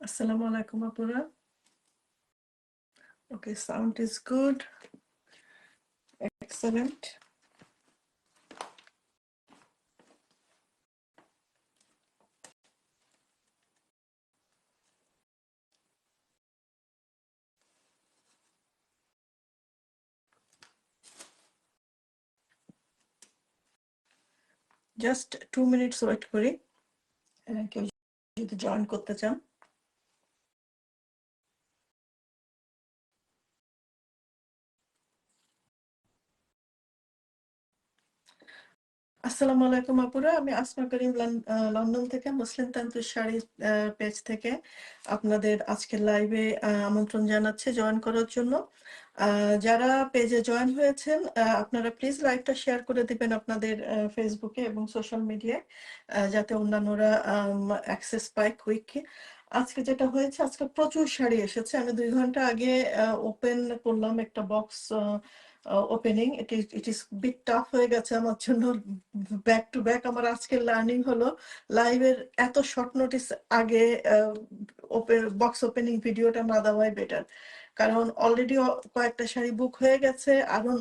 Assalamu alaikum, Apura. Okay, sound is good. Excellent. Just 2 minutes wait করি কেউ যদি join করতে চান। আসসালামু আলাইকুম আপুরা, আমি আসমা করিম লন্ডন থেকে মুসলিম তান্ত্রিক শাড়ি পেজ থেকে আপনাদের আজকের লাইভে আমন্ত্রণ জানাচ্ছি জয়েন করার জন্য। যারা পেজে জয়েন হয়েছেন আপনারা প্লিজ লাইভটা শেয়ার করে দিবেন আপনাদের ফেসবুকে এবং সোশ্যাল মিডিয়ায়, যাতে অন্যান্যরা অ্যাক্সেস পায় কুইক। আজকে যেটা হয়েছে, আজকে প্রচুর শাড়ি এসেছে। আমি 2 ঘন্টা আগে ওপেন করলাম একটা box opening. It is bit tough হয়ে গেছে আমার জন্য। ব্যাক টু ব্যাক আমার আজকের লার্নিং হলো লাইভের এত শর্ট নোটিস আগে বক্স ওপেনিং ভিডিওটা না দেওয়াই বেটার, কারণ অলরেডি কয়েকটা শাড়ি বুক হয়ে গেছে, আরো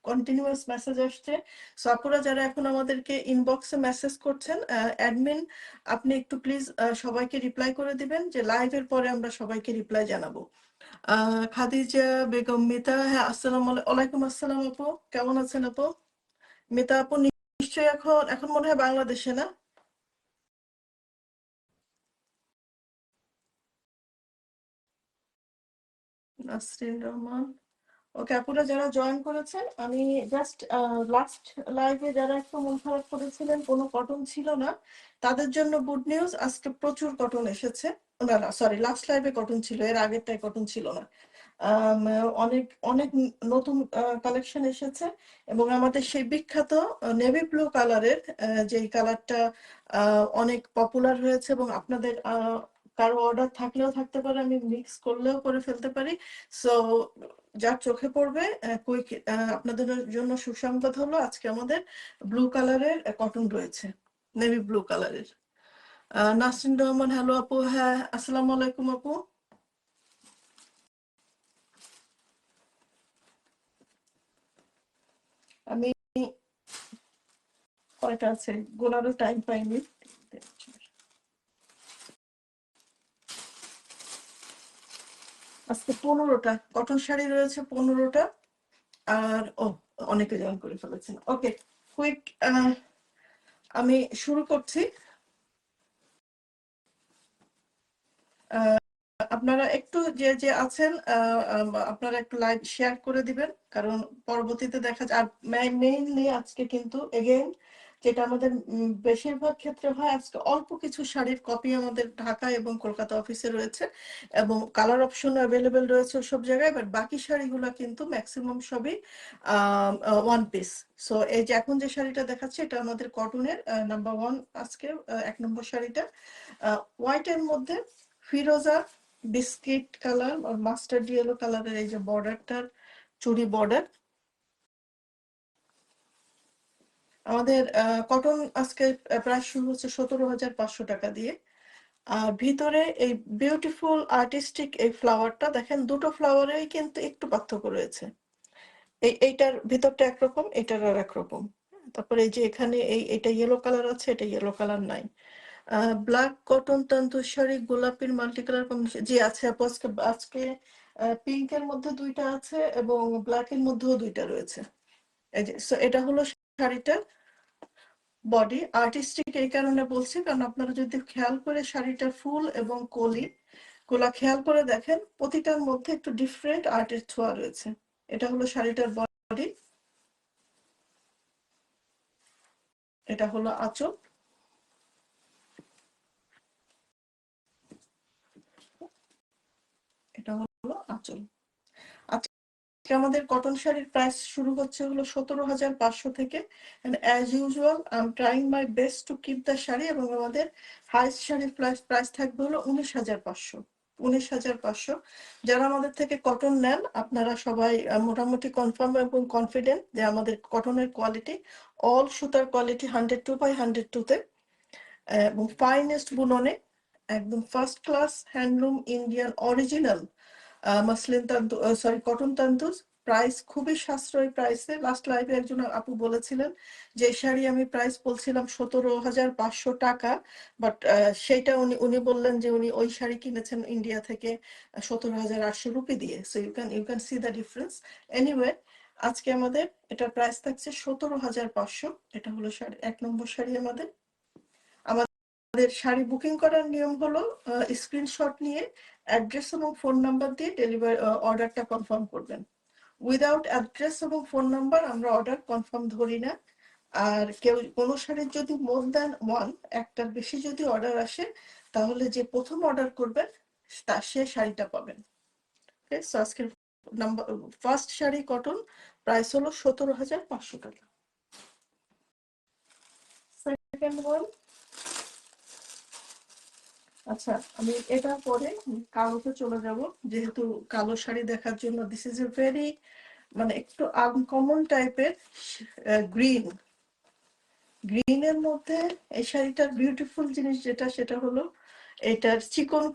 কন্টিনিউয়াস মেসেজ আসছে। সো আপনারা যারা এখন আমাদেরকে ইনবক্সে মেসেজ করছেন, অ্যাডমিন আপনি একটু প্লিজ সবাইকে রিপ্লাই করে দিবেন যে লাইভের পরে আমরা সবাইকে রিপ্লাই জানাবো। খাদিজা বেগম মিতা, হ্যাঁ আসসালামু আলাইকুম। আসসালাম আপু, কেমন আছেন আপু? মিতা আপু নিশ্চয়ই এখন এখন মনে হয় বাংলাদেশে, না? নাসরিন রহমান। ওকে আপুরা যারা জয়েন করেছেন, আমি জাস্ট লাস্ট লাইভে যারা একটু মন খারাপ করেছিলেন কোনো কটন ছিল না, তাদের জন্য গুড নিউজ, আজকে প্রচুর কটন এসেছে। না না সরি, লাস্ট লাইভে কটন ছিল, এর আগেরটাই কটন ছিল না। আম, অনেক অনেক নতুন কালেকশন এসেছে, এবং আমাদের সেই বিখ্যাত নেভি ব্লু কালারের, যেই কালারটা অনেক পপুলার হয়েছে, এবং আপনাদের কারো অর্ডার থাকলেও থাকতে পারে, আমি মিক্স করলেও করে ফেলতে পারি। সো যার চোখে পড়বে কুইক, আপনাদের জন্য সুসংবাদ হলো আজকে আমাদের ব্লু কালারের কটন রয়েছে, নেভি ব্লু কালারের। নাসরিন রহমান, হ্যালো আপু। হ্যাঁ আসসালামু আলাইকুম আপু। আমি কয়টা আছে গোনারও টাইম পাইনি। আজকে 15টা কটন শাড়ি রয়েছে, 15টা। আর অনেকে জয়েন করে ফেলেছেন। ওকে, কুইক আমি শুরু করছি। আপনারা একটু যে যে আছেন আপনারা একটু লাইভ শেয়ার করে দিবেন, কারণ পরবর্তীতে দেখা যায়। আর মেইনলি আজকে কিন্তু এগেইন যেটা আমাদের বেশিরভাগ ক্ষেত্রে হয়, আজকে অল্প কিছু শাড়ির কপি আমাদের ঢাকা এবং কলকাতা অফিসে রয়েছে, এবং কালার অপশন অ্যাভেলেবেল রয়েছে সব জায়গায়, বাট বাকি শাড়িগুলো কিন্তু ম্যাক্সিমাম সবই ওয়ান পিস। সো এই যে এখন যে শাড়িটা দেখাচ্ছে, এটা আমাদের কটনের নাম্বার ওয়ান, আজকে 1 নম্বর শাড়িটা হোয়াইটের মধ্যে ফিরোজা বিস্কিট কালার আর মাস্টার্ড ইয়েলো কালারের এই যে বর্ডারটার চুড়ি বর্ডার। আমাদের কটন আজকে প্রাইস শুরু হচ্ছে 17,500 টাকা দিয়ে। আর ভিতরে এই বিউটিফুল আর্টিস্টিক এই ফ্লাওয়ারটা দেখেন, দুটো ফ্লাওয়ারেই কিন্তু একটু পার্থক্য রয়েছে। এইটার ভিতরটা একরকম, এটার আর একরকম। তারপরে এই যে এখানে এটা ইয়েলো কালার আছে, এটা ইয়েলো কালার নাই। ব্ল্যাক কটন তন্তু শাড়ি গোলাপির মাল্টি কালার কম্বিনেশন, জি আছে আপু। আজকে আজকে পিঙ্কের মধ্যে 2টা আছে এবং ব্ল্যাকের মধ্যেও 2টা রয়েছে। এই যে এটা হলো শাড়িটার বডি। আর্টিস্টিক এই কারণে বলছি, কারণ আপনারা যদি খেয়াল করে শাড়িটার ফুল এবং কলি গুলা খেয়াল করে দেখেন, প্রতিটার মধ্যে একটু ডিফারেন্ট আর্টের ছোঁয়া রয়েছে। এটা হলো শাড়িটার বডি, এটা হলো আঁচল, এটা হলো আঁচল। আজকে আমাদের কটন শাড়ির প্রাইস শুরু হচ্ছে হলো 17,500 থেকে। As usual I am trying my best to keep the sari, এবং আমাদের হাইস্ট শাড়ির প্রাইস থাকবে হলো 19,500। 19,500। যারা আমাদের থেকে কটন নেন আপনারা সবাই মোটামুটি কনফার্ম এবং কনফিডেন্ট যে আমাদের কটনের কোয়ালিটি, অল সুতার কোয়ালিটি 102/102 তে, এবং ফাইনেস্ট বুননে, একদম first class handloom Indian original muslin তান্তু, সরি কটন তান্তুজ। প্রাইস খুবই সাশ্রয়ী প্রাইসে। লাস্ট লাইভে একজন আপু বলেছিলেন যে শাড়ি আমি প্রাইস বলছিলাম 17,500 টাকা, বাট সেইটা উনি বললেন যে উনি ওই শাড়ি কিনেছেন ইন্ডিয়া থেকে 17,800 রুপি দিয়ে। So you can see the difference. Anyway, আজকে আমাদের এটা প্রাইস থাকছে 17,500। এটা হলো শাড়ি, 1 নম্বর শাড়ি আমাদের। আমাদের শাড়ি বুকিং করার নিয়ম হলো স্ক্রিনশট নিয়ে অ্যাড্রেস এবং ফোন নাম্বার দিয়ে ডেলিভারি অর্ডারটা কনফার্ম করবেন। উইদাউট অ্যাড্রেস এবং ফোন নাম্বার আমরা অর্ডার কনফার্ম ধরি না। আর কেউ কোনো শাড়ির যদি মোর দ্যান ওয়ান, একটার বেশি যদি অর্ডার আসে, তাহলে যে প্রথম অর্ডার করবেন সে শাড়িটা পাবেন। ওকে, সো আজকের number first sari cotton, price হলো 17,500 টাকা। সেকেন্ড ওয়ান, আচ্ছা আমি এটা পরে কালোতে চলে যাব, যেহেতু কালো শাড়ি দেখার জন্য দিস ইজ এ ভেরি মানে একটু আনকমন টাইপের গ্রিন। গ্রিনের মধ্যে এই শাড়িটার বিউটিফুল জিনিস যেটা, সেটা হলো এটার চিকন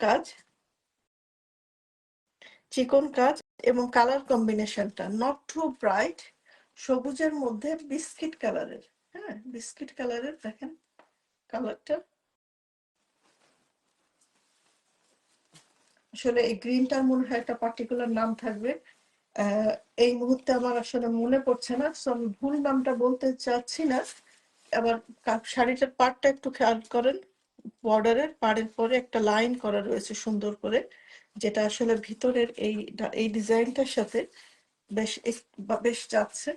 কাজ এবং কালার কম্বিনেশনটা নট টু ব্রাইট, সবুজের মধ্যে বিস্কিট কালারের। হ্যাঁ, বিস্কিট কালারের, দেখেন কালারটা। আসলে এই গ্রিনটার মনে হয় একটা পার্টিকুলার নাম থাকবে, এই মুহূর্তে আমার আসলে মনে পড়ছে না, সো আমি ভুল নামটা বলতে চাচ্ছি না। আবার শাড়িটার পাড়টা একটু খেয়াল করেন, বর্ডারের পাড়ের পরে একটা লাইন করা রয়েছে সুন্দর করে, যেটা আসলে ভিতরের এই ডিজাইনটার সাথে বেশ যাচ্ছে।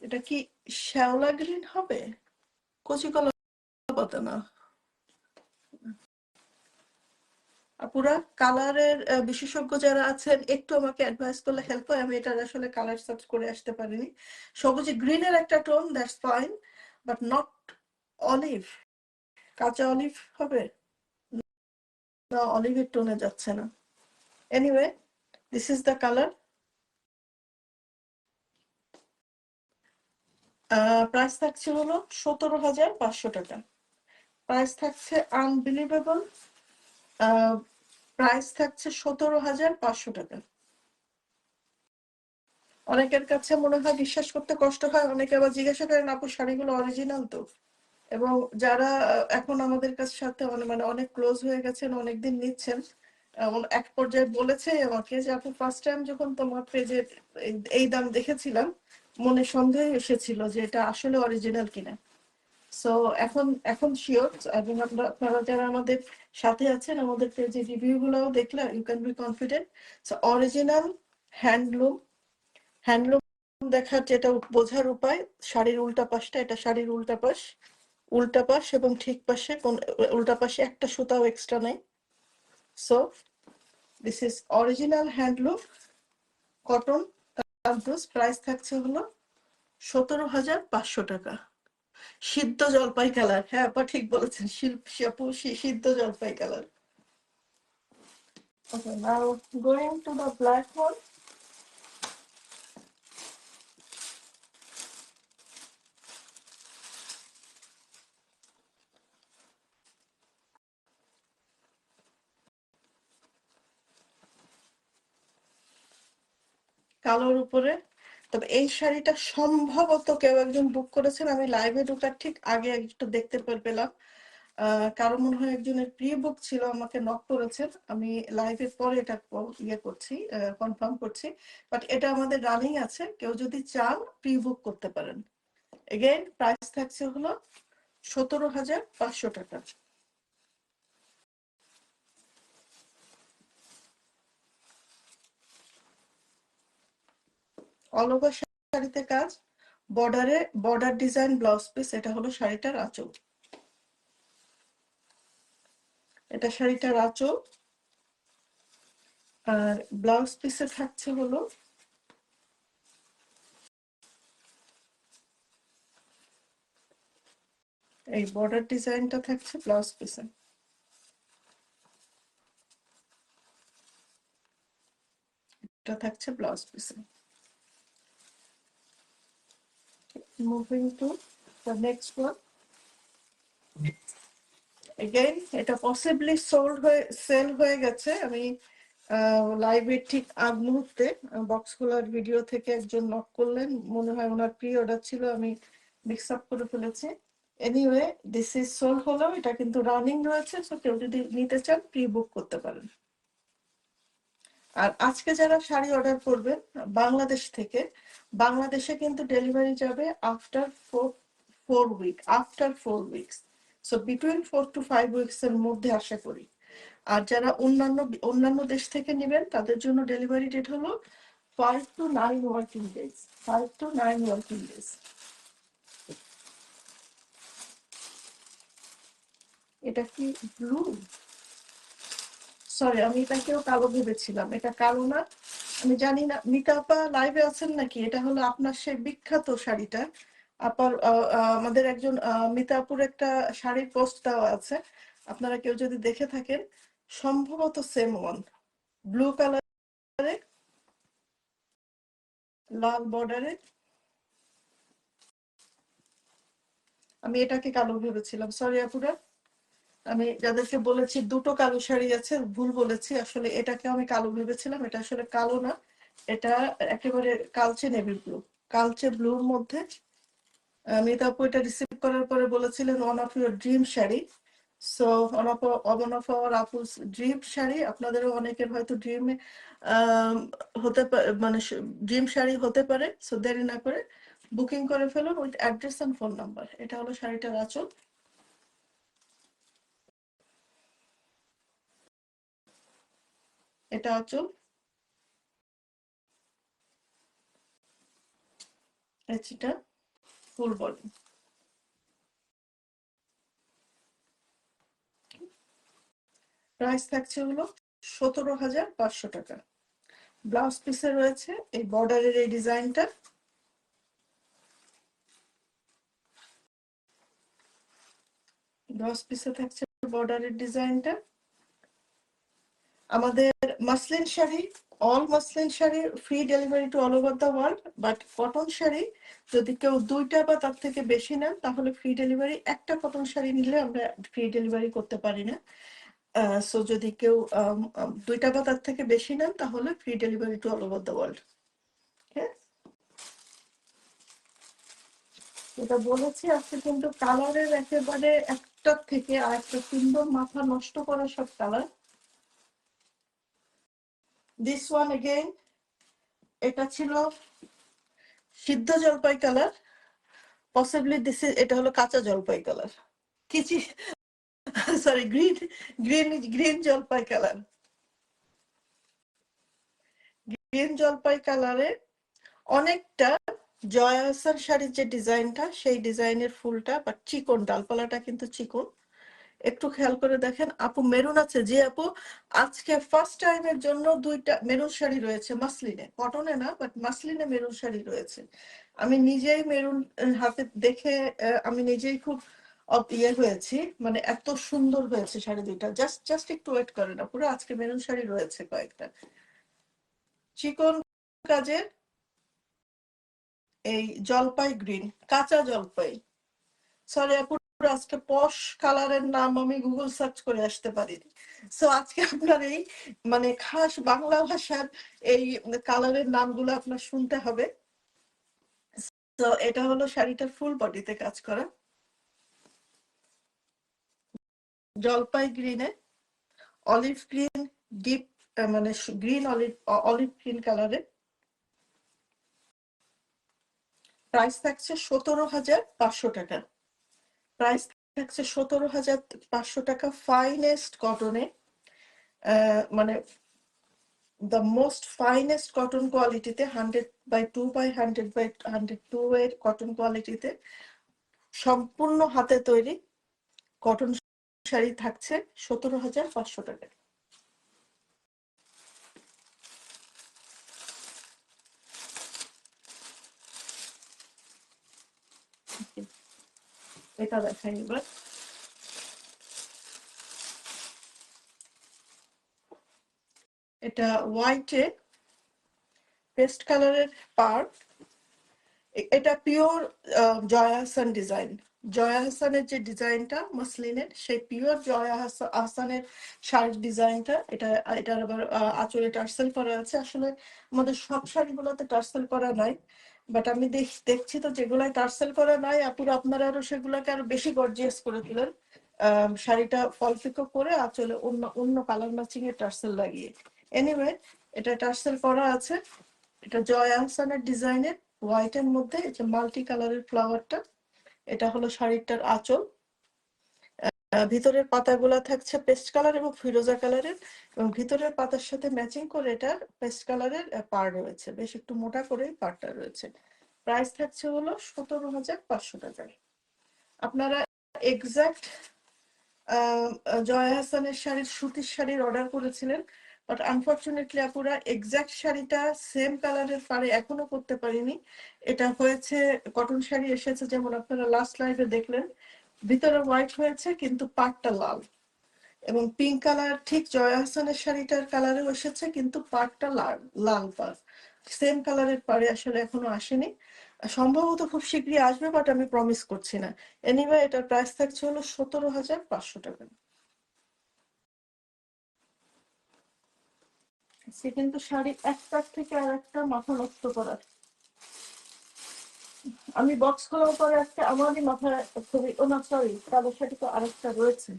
এটা কি শ্যাওলা গ্রিন হবে? কচি কলা পাতা না। পুরা কালারের বিশেষজ্ঞ যারা আছেন একটু আমাকে অ্যাডভাইস করলে হেল্প হয়, আমি এটা আসলে কালার সার্চ করে আসতে পারিনি। সবুজ গ্রিনের একটা tone, that's fine, but not olive. কাঁচা অলিভ হবে না, অলিভের টোনে যাচ্ছে না। Anyway, this is the colour. Price থাকছে হলো 17,500 টাকা। প্রাইস থাকছে আনবিলিভেবল, প্রাইস থাকছে 17,500 টাকা। অনেকের কাছে মনে হয় বিশ্বাস করতে কষ্ট হয়, অনেকে আবার জিজ্ঞাসা করেন আপু শাড়িগুলো অরিজিনাল তো। এবং যারা এখন আমাদের কাছে সাথে মানে অনেক ক্লোজ হয়ে গেছেন, অনেকদিন নিচ্ছেন, এক পর্যায়ে বলেছে আমাকে যে আপু ফার্স্ট টাইম যখন তোমার পেজে এই দাম দেখেছিলাম, মনে সন্দেহ এসেছিল যে এটা আসলে অরিজিনাল কিনা। সো এখন এখন শিওর। এবং আপনারা যারা আমাদের সাথে আছেন, আমাদের পেজে রিভিউ গুলো দেখলে you can be confident. So original handloom. Handloom দেখার যেটা বোঝার উপায়, শাড়ির উল্টা পাশটা, এটা শাড়ির উল্টা পাশ, উল্টা পাশ এবং ঠিক পাশে কোন উল্টা পাশে একটা সুতাও এক্সট্রা নেই। So this is original handloom cotton তান্তুজ। প্রাইস থাকছে হলো 17,500 টাকা। সিদ্ধ জলপাই কালার, হ্যাঁ আপা ঠিক বলেছেন, সিদ্ধ জলপাই colour. Okay, now going to the black one. কালোর উপরে, তবে এই শাড়িটা সম্ভবত কেউ একজন বুক করেছেন, আমি লাইভে ঢোকার ঠিক আগে একটু দেখতে পেলাম। কারো মনে হয় একজনের প্রি বুক ছিল, আমাকে নক করেছেন, আমি লাইভের পরে এটা ইয়ে করছি, কনফার্ম করছি। বাট এটা আমাদের রানিং আছে, কেউ যদি চান প্রি বুক করতে পারেন। এগেইন প্রাইস থাকছে হলো 17,500 টাকা। অল ওভার শাড়িতে কাজ, বর্ডার ডিজাইন, ব্লাউজ পিস। এটা হলো শাড়িটার আঁচল, এটা শাড়িটার আঁচল। আর ব্লাউজ পিসে থাকছে হলো এই বর্ডার ডিজাইনটা থাকছে ব্লাউজ পিসে, এটা থাকছে ব্লাউজ পিসে। Moving to the next one. Again, এটা possibly সেল হয়ে গেছে। আমি লাইভে ঠিক আগ মুহূর্তে বক্স খোলার ভিডিও থেকে একজন নক করলেন, মনে হয় ওনার প্রি অর্ডার ছিল, আমি মিক্স আপ করে ফেলেছি। এনিওয়ে, দিস ইজ সোল্ড হলো, এটা কিন্তু রানিং রয়েছে, সো কেউ যদি নিতে চান প্রি বুক করতে পারেন। আর আজকে যারা শাড়ি অর্ডার করবেন বাংলাদেশ থেকে, বাংলাদেশে কিন্তু ডেলিভারি যাবে after 4 weeks, so between 4 to 5 weeks এর মধ্যে আশা করি। আর যারা অন্যান্য দেশ থেকে নেবেন তাদের জন্য ডেলিভারি ডেট হলো 5 to 9 working days. 5 to 9 working days. এটা কি ব্লু? সরি, আমি এটাকেও কালো ভেবেছিলাম, এটা কালো না। আমি জানি না, মিতা আপা লাইভে আছেন নাকি? এটা হলো আপনার সেই বিখ্যাত শাড়িটা। আপার আমাদের একজন মিতা আপুর একটা শাড়ির পোস্ট দেওয়া আছে, আপনারা কেউ যদি দেখে থাকেন, সম্ভবত সেম ওয়ান, ব্লু কালারে লাল বর্ডারে। আমি এটাকে কালো ভেবেছিলাম, সরি আপুরা। আমি যাদেরকে বলেছি দুটো কালো শাড়ি আছে, ভুল বলেছি, আসলে এটাকে আমি কালো ভেবেছিলাম, এটা আসলে কালো না, এটা একেবারে কালচে নেভি ব্লু, কালচে ব্লুর মধ্যে। মিতা আপু এটা রিসিভ করার পরে বলেছিলেন one of your dream sari. So one of our আপুস ড্রিম শাড়ি, আপনাদেরও অনেকের হয়তো ড্রিম হতে পারে, মানে ড্রিম শাড়ি হতে পারে। সো দেরি না করে বুকিং করে ফেলুন with address and phone number. এটা হলো শাড়িটার আঁচল, এটা আঁচল, এটা ফুল বডি। প্রাইস থাকছে হলো 17,500 টাকা। ব্লাউজ পিসে রয়েছে এই বর্ডারের এই ডিজাইনটা, ব্লাউজ পিসে থাকছে বর্ডারের ডিজাইনটা। আমাদের muslin sari, all muslin sari free delivery to all over the world, but cotton sari যদি কেউ দুইটা বা তার থেকে বেশি নেন তাহলে ফ্রি ডেলিভারি। একটা কটন শাড়ি নিলে আমরা ফ্রি ডেলিভারি করতে পারি না। সো যদি কেউ দুইটা বা তার থেকে বেশি নেন তাহলে free delivery to all over the world. হ্যাঁ, এটা বলেছি। আজকে কিন্তু কালারের একেবারে একটা থেকে আর একটা সুন্দর মাথা নষ্ট করা সব কালার। দিস ওয়ান এগেইন, এটা ছিল সিদ্ধ জলপাই কালার, পসিবলি দিস ইজ, এটা হলো কাঁচা জলপাই কালার, কিচি সরি গ্রিন, গ্রিন জলপাই কালার। গ্রিন জলপাই কালারে অনেকটা জয়া আহসান শাড়ির যে ডিজাইনটা সেই ডিজাইনের ফুলটা, বাট চিকন, ডালপালাটা কিন্তু চিকন। একটু খেয়াল করে দেখেন, আপু মেরুন আছে, যে আপু আজকে ফার্স্ট টাইমের জন্য দুইটা মেরুন শাড়ি রয়েছে মাসলিনে, কটনে না বাট মাসলিনে মেরুন শাড়ি রয়েছে। আমি নিজেই মেরুন হাতে দেখে আমি নিজেই খুব ইয়ে হয়েছি, মানে এত সুন্দর হয়েছে শাড়ি দুইটা। জাস্ট একটু ওয়েট করেন না, পুরো আজকে মেরুন শাড়ি রয়েছে কয়েকটা, চিকন কাজের এই জলপাই গ্রিন, কাঁচা জলপাই। সরি আপু, আজকে পশ কালারের নাম আমি গুগল সার্চ করে আসতে পারিনি। সো আজকে আপনার এই মানে খাস বাংলা ভাষার এই কালারের নামগুলো আপনার শুনতে হবে। তো এটা হলো শাড়িটার ফুল বডিতে কাজ করা, জলপাই গ্রিনে, অলিভ গ্রিন, ডিপ মানে গ্রিন অলিভ, অলিভ গ্রিন কালারে। প্রাইস থাকছে 17,500 টাকা। প্রাইস থাকছে 17,500 টাকা। ফাইনেস্ট কটনে, মানে দ্য মোস্ট ফাইনেস্ট কটন কোয়ালিটিতে, 100/2 এর কটন কোয়ালিটিতে সম্পূর্ণ হাতে তৈরি কটন শাড়ি থাকছে 17,500 টাকা। এটা দেখাই এবার, এটা হোয়াইটে পেস্ট কালারের পার, এটা পিওর জয়া আহসান ডিজাইন। জয়া আহসানের যে ডিজাইনটা মসলিনের, সেই পিওর জয়া আহসানের শাড়ির ডিজাইনটা। এটার আবার আঁচলে টার্সেল করা আছে। আসলে আমাদের সব শাড়িগুলোতে টার্সেল করা নাই, বাট আমি দেখছি তো যেগুলাই টার্সেল করা নাই আপুরা আপনারা আরো সেগুলোকে আরো বেশি গর্জিয়াস করে দিলেন। শাড়িটা ফলফিকো করে আঁচলে অন্য অন্য কালার ম্যাচিং এর টার্সেল লাগিয়ে। এনিওয়ে, এটা টার্সেল করা আছে। এটা জয় আহসানের ডিজাইনের হোয়াইট এর মধ্যে এই যে মাল্টি কালারের ফ্লাওয়ারটা, এটা হলো শাড়িটার আঁচল। ভিতরের পাতাগুলা থাকছে পেস্ট কালার এবং ফিরোজা কালারের, এবং ভিতরের পাতার সাথে ম্যাচিং করে এটার পেস্ট কালারের পার রয়েছে, বেশ একটু মোটা করে পারটা রয়েছে। প্রাইস থাকছে হলো 17,500 টাকায়। আপনারা এক্সাক্ট জয়া হাসানের শাড়ির সুতির শাড়ির অর্ডার করেছিলেন, বাট আনফরচুনেটলি আপুরা এক্সাক্ট শাড়িটা সেম কালারের পারে এখনো করতে পারিনি। এটা হয়েছে কটন শাড়ি এসেছে, যেমন আপনারা লাস্ট লাইভে দেখলেন, ভিতরে হোয়াইট হয়েছে কিন্তু পাটটা লাল, এবং পিঙ্ক কালার ঠিক জয়া হাসানের শাড়িটার কালারেও এসেছে কিন্তু পাটটা লাল, লাল পাড় সেম কালারের পাড়ে আসলে এখনো আসেনি। সম্ভবত খুব শীঘ্রই আসবে, বাট আমি প্রমিস করছি না। এনিওয়ে, এটার প্রাইস থাকছে হলো 17,500 টাকা। সে কিন্তু শাড়ি একটার থেকে আর একটা মাথা নষ্ট করার। আমি বক্স খোলার পরে একটা আমারই মাথায় খুবই, ও না সরি, কালো শাড়ি তো আরেকটা রয়েছে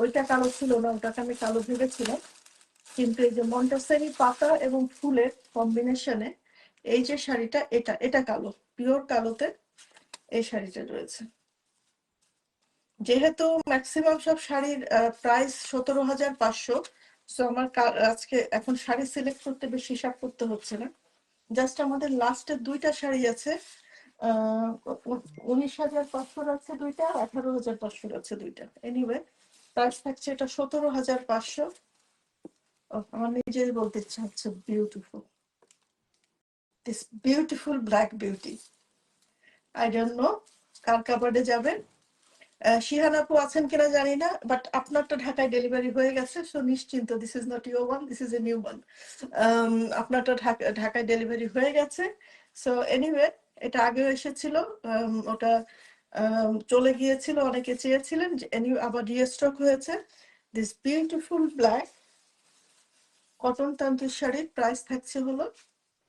ওইটা কালো ছিল না, ওটাকে আমি কালো ভেবেছিলাম, কিন্তু এই যে মন্টাসেরি পাতা এবং ফুলের কম্বিনেশনে এই যে শাড়িটা, এটা এটা কালো, পিওর কালোতে এই শাড়িটা রয়েছে। যেহেতু ম্যাক্সিমাম সব শাড়ির প্রাইস 17,500, সো আমার আজকে এখন শাড়ি সিলেক্ট করতে বেশ হিসাব করতে হচ্ছে না। জাস্ট আমাদের লাস্টের দুইটা শাড়ি আছে, 19,500 আছে দুইটা, 18,500 আছে দুইটা। এনিওয়ে, প্রাইস থাকছে এটা 17,500। আমার নিজেই বলতে ইচ্ছা হচ্ছে beautiful, this beautiful black beauty. I don't know কার কাপড়ে যাবেন। শিহান আপু আছেন কিনা জানি না, বাট আপনারটা ঢাকায় ডেলিভারি হয়ে গেছে, সো নিশ্চিন্ত, this is not your one, this is a new one. আপনারটা ঢাকায় ডেলিভারি হয়ে গেছে। সো এনিওয়ে, এটা আগেও এসেছিল, ওটা চলে গিয়েছিল, অনেকে চেয়েছিলেন, আবার রিস্টক হয়েছে। দিস বিউটিফুল ব্ল্যাক কটন তান্ত্রিক শাড়ির প্রাইস থাকছে হলো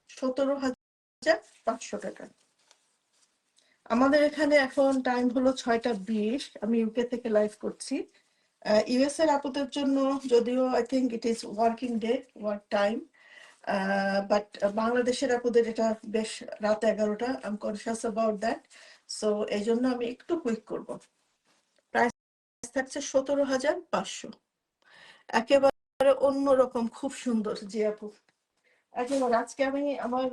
17,500 টাকা। আমাদের এখানে এখন টাইম হলো 6টা 20, আমি ইউকে থেকে লাইভ করছি। ইউএস এর আপুদের জন্য যদিও I think it is working day, work time, but বাংলাদেশের আপুদের এটা বেশ রাত 11টা, I am conscious about that. So এই জন্য আমি একটু কুইক করব। প্রাইস থাকছে 17,500, একেবারে অন্যরকম, খুব সুন্দর। জি আপু, একেবারে আজকে আমি আমার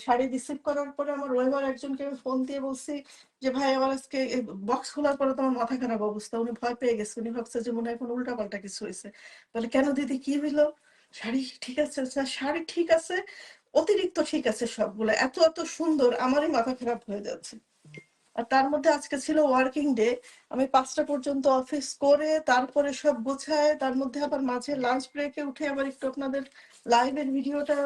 শাড়ি রিসিভ করার পরে আমার ওয়েবার একজনকে ফোন দিয়ে বলছি যে ভাই আমার আজকে বক্স খোলার পরে তোমার মাথা খারাপ অবস্থা, উনি ভয় পেয়ে গেছে, উনি ভাবছে যে মনে হয় কোনো উল্টা পাল্টা কিছু হয়েছে। বলে কেন দিদি, কি হইলো? শাড়ি ঠিক আছে? শাড়ি ঠিক আছে, অতিরিক্ত ঠিক আছে, সবগুলো এত এত সুন্দর, আমারই মাথা খারাপ হয়ে যাচ্ছে। আর তার মধ্যে আজকে ছিল ওয়ার্কিং ডে, আমি 5টা পর্যন্ত অফিস করে তারপরে সব গোছায়, তার মধ্যে আবার মাঝে লাঞ্চ ব্রেকে উঠে আবার একটু আপনাদের লাইভের ভিডিওটা,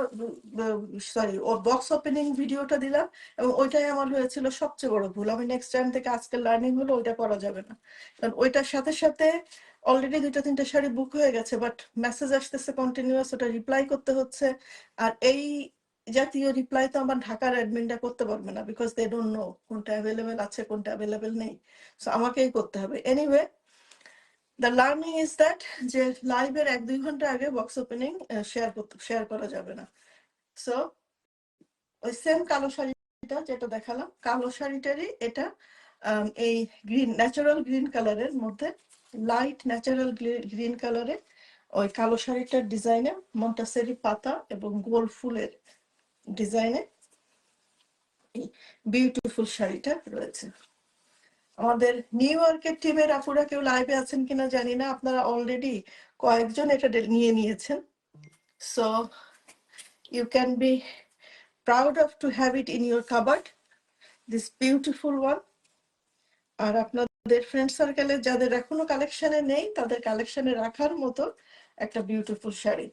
সরি, ও বক্স ওপেনিং ভিডিওটা দিলাম, এবং ওইটাই আমার হয়েছিল সবচেয়ে বড় ভুল। আমি নেক্সট টাইম থেকে আজকে লার্নিং হলো ওইটা করা যাবে না, কারণ ওইটার সাথে সাথে অলরেডি 2-3টা শাড়ি বুক হয়ে গেছে, বাট মেসেজ আসতেছে কন্টিনিউয়াস, ওটা রিপ্লাই করতে হচ্ছে। আর এই জাতীয় রিপ্লাই তো আমার ঢাকার অ্যাডমিনটা করতে পারবে না, বিকজ দে ডোন্ট নো কোনটা অ্যাভেলেবেল আছে কোনটা অ্যাভেলেবেল নেই, সো আমাকেই করতে হবে। Anyway, the learning is that যে লাইভের 1-2 ঘন্টা আগে বক্স ওপেনিং শেয়ার করা যাবে না। সো ওই সেম কালো শাড়িটা যেটা দেখালাম, কালো শাড়িটারই এটা এই গ্রিন, ন্যাচারাল গ্রিন কালারের মধ্যে, লাইট ন্যাচারাল গ্রিন কালারে ওই কালো শাড়িটার ডিজাইনে মন্টাসেরি পাতা এবং গোল ফুলের ডিজাইনে বিউটিফুল শাড়িটা রয়েছে। আমাদের নিউ ইয়র্কের টিমের আপুরা কেউ লাইভে আছেন কিনা জানি না, আপনারা অলরেডি কয়েকজন এটা নিয়ে নিয়েছেন, so you can be proud of to have it in your cupboard, this beautiful one. আর আপনাদের ফ্রেন্ড সার্কেলে যাদের এখনো কালেকশনে নেই তাদের কালেকশনে রাখার মতো একটা বিউটিফুল শাড়ি,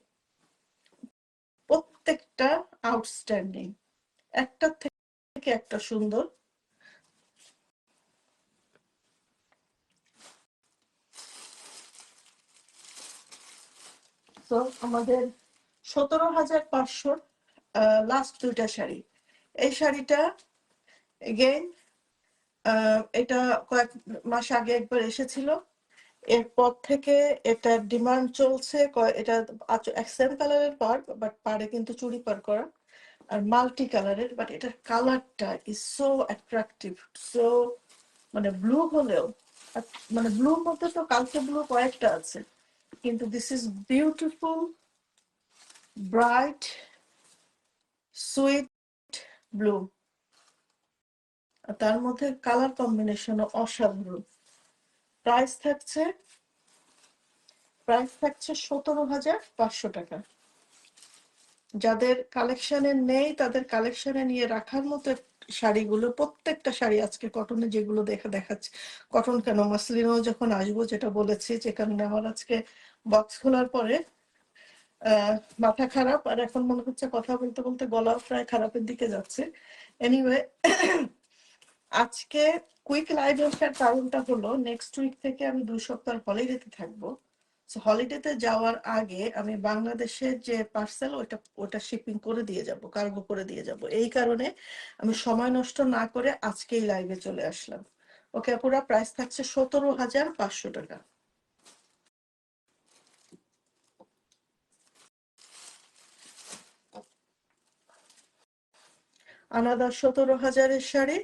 প্রত্যেকটা আউটস্ট্যান্ডিং, একটা থেকে একটা সুন্দর। তো আমাদের 17,500 লাস্ট দুইটা শাড়ি। এই শাড়িটা এগেইন এটা কয়েক মাস আগে একবার এসেছিল, এরপর থেকে এটার ডিমান্ড চলছে। এটা সেম কালারের পার, বাট পারে কিন্তু চুড়ি পার করা আর মাল্টি কালারের, বাট এটার কালারটা ইজ সো অ্যাট্রাকটিভ, সো মানে ব্লু হলেও মানে ব্লুর মধ্যে তো কালকে ব্লু কয়েকটা আছে, কিন্তু this is beautiful bright sweet blue, তার মধ্যে কালার কম্বিনেশনও অসাধারণ। প্রাইস থাকছে 17,500 টাকা। যাদের কালেকশনে নেই তাদের কালেকশনে নিয়ে রাখার মতো শাড়িগুলো, প্রত্যেকটা শাড়ি আজকে কটনে যেগুলো দেখাচ্ছে, কটন কেন মাসলিনও যখন আসবো যেটা বলেছি, যে কারণে আমার আজকে বক্স খোলার পরে মাথা খারাপ, আর এখন মনে হচ্ছে কথা বলতে বলতে গলাও প্রায় খারাপের দিকে যাচ্ছে। এনিওয়ে, আজকে কুইক লাইভ আসার কারণটা হলো নেক্সট উইক থেকে আমি 2 সপ্তাহ হলিডেতে থাকবো। হলিডেতে যাওয়ার আগে আমি বাংলাদেশের যে পার্সেল ওটা শিপিং করে দিয়ে যাব, কার্গো করে দিয়ে যাব। এই কারণে আমি সময় নষ্ট না করে আজকেই লাইভে চলে আসলাম। ওকে, পুরো প্রাইস থাকছে 17,500 টাকা। আনাদার 17,000-এর শাড়ি।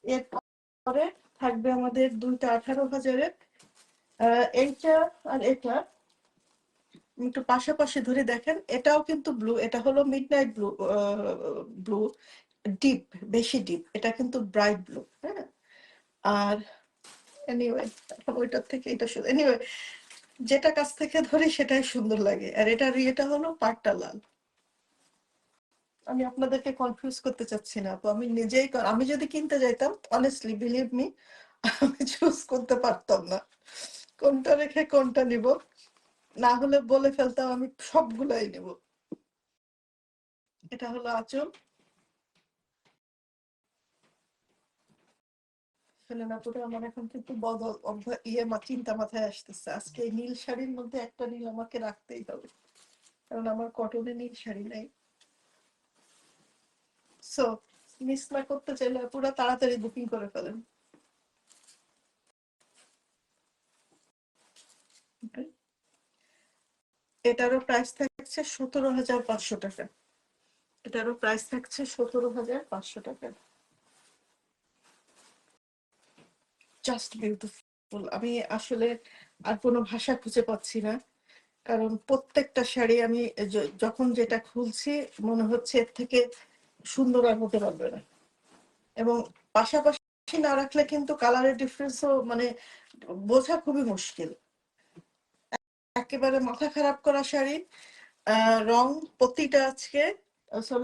এরপরে থাকবে আমাদের দুইটা 18,000-এর। এইটা আর এটা একটু পাশাপাশি ধরে দেখেন, এটাও কিন্তু ব্লু, এটা হলো মিডনাইট ব্লু, ব্লু ডিপ, বেশি ডিপ, এটা কিন্তু ব্রাইট ব্লু। হ্যাঁ, আর এনিওয়ে ওইটার থেকে এটা শুধু এনিওয়ে যেটা কাছ থেকে ধরি সেটাই সুন্দর লাগে। আর এটা হলো পাট্টা লাল। আমি আপনাদেরকে কনফিউজ করতে চাচ্ছি না আপু, আমি নিজেই আমি যদি কিনতে যাইতাম অনেস্টলি বিলিভ মি আমি চুজ করতে পারতাম না কোনটা রেখে কোনটা নিব, না হলে বলে ফেলতাম আমি সবগুলাই নেব। এটা হলো আঁচল। ফেলে না পরে আমার এখন কিন্তু বদল চিন্তা মাথায় আসতেছে, আজকে এই নীল শাড়ির মধ্যে একটা নীল আমাকে রাখতেই হবে, কারণ আমার কটনে নীল শাড়ি নাই। সো মিস না করতে চাইলে পুরো তাড়াতাড়ি বুকিং করে ফেলেন। এটারও প্রাইস থাকছে 17,500 টাকা। এটারও প্রাইস থাকছে 17,500 টাকা। Just beautiful. আমি আসলে আর কোনো ভাষা খুঁজে পাচ্ছি না, কারণ প্রত্যেকটা শাড়ি আমি যখন যেটা খুলছি মনে হচ্ছে এর থেকে সুন্দর আর হতে পারবে না, এবং পাশাপাশি না রাখলে কিন্তু কালারের ডিফারেন্সও মানে বোঝা খুবই মুশকিল। একেবারে মাথা খারাপ করা শাড়ি, রং প্রতিটা আজকে।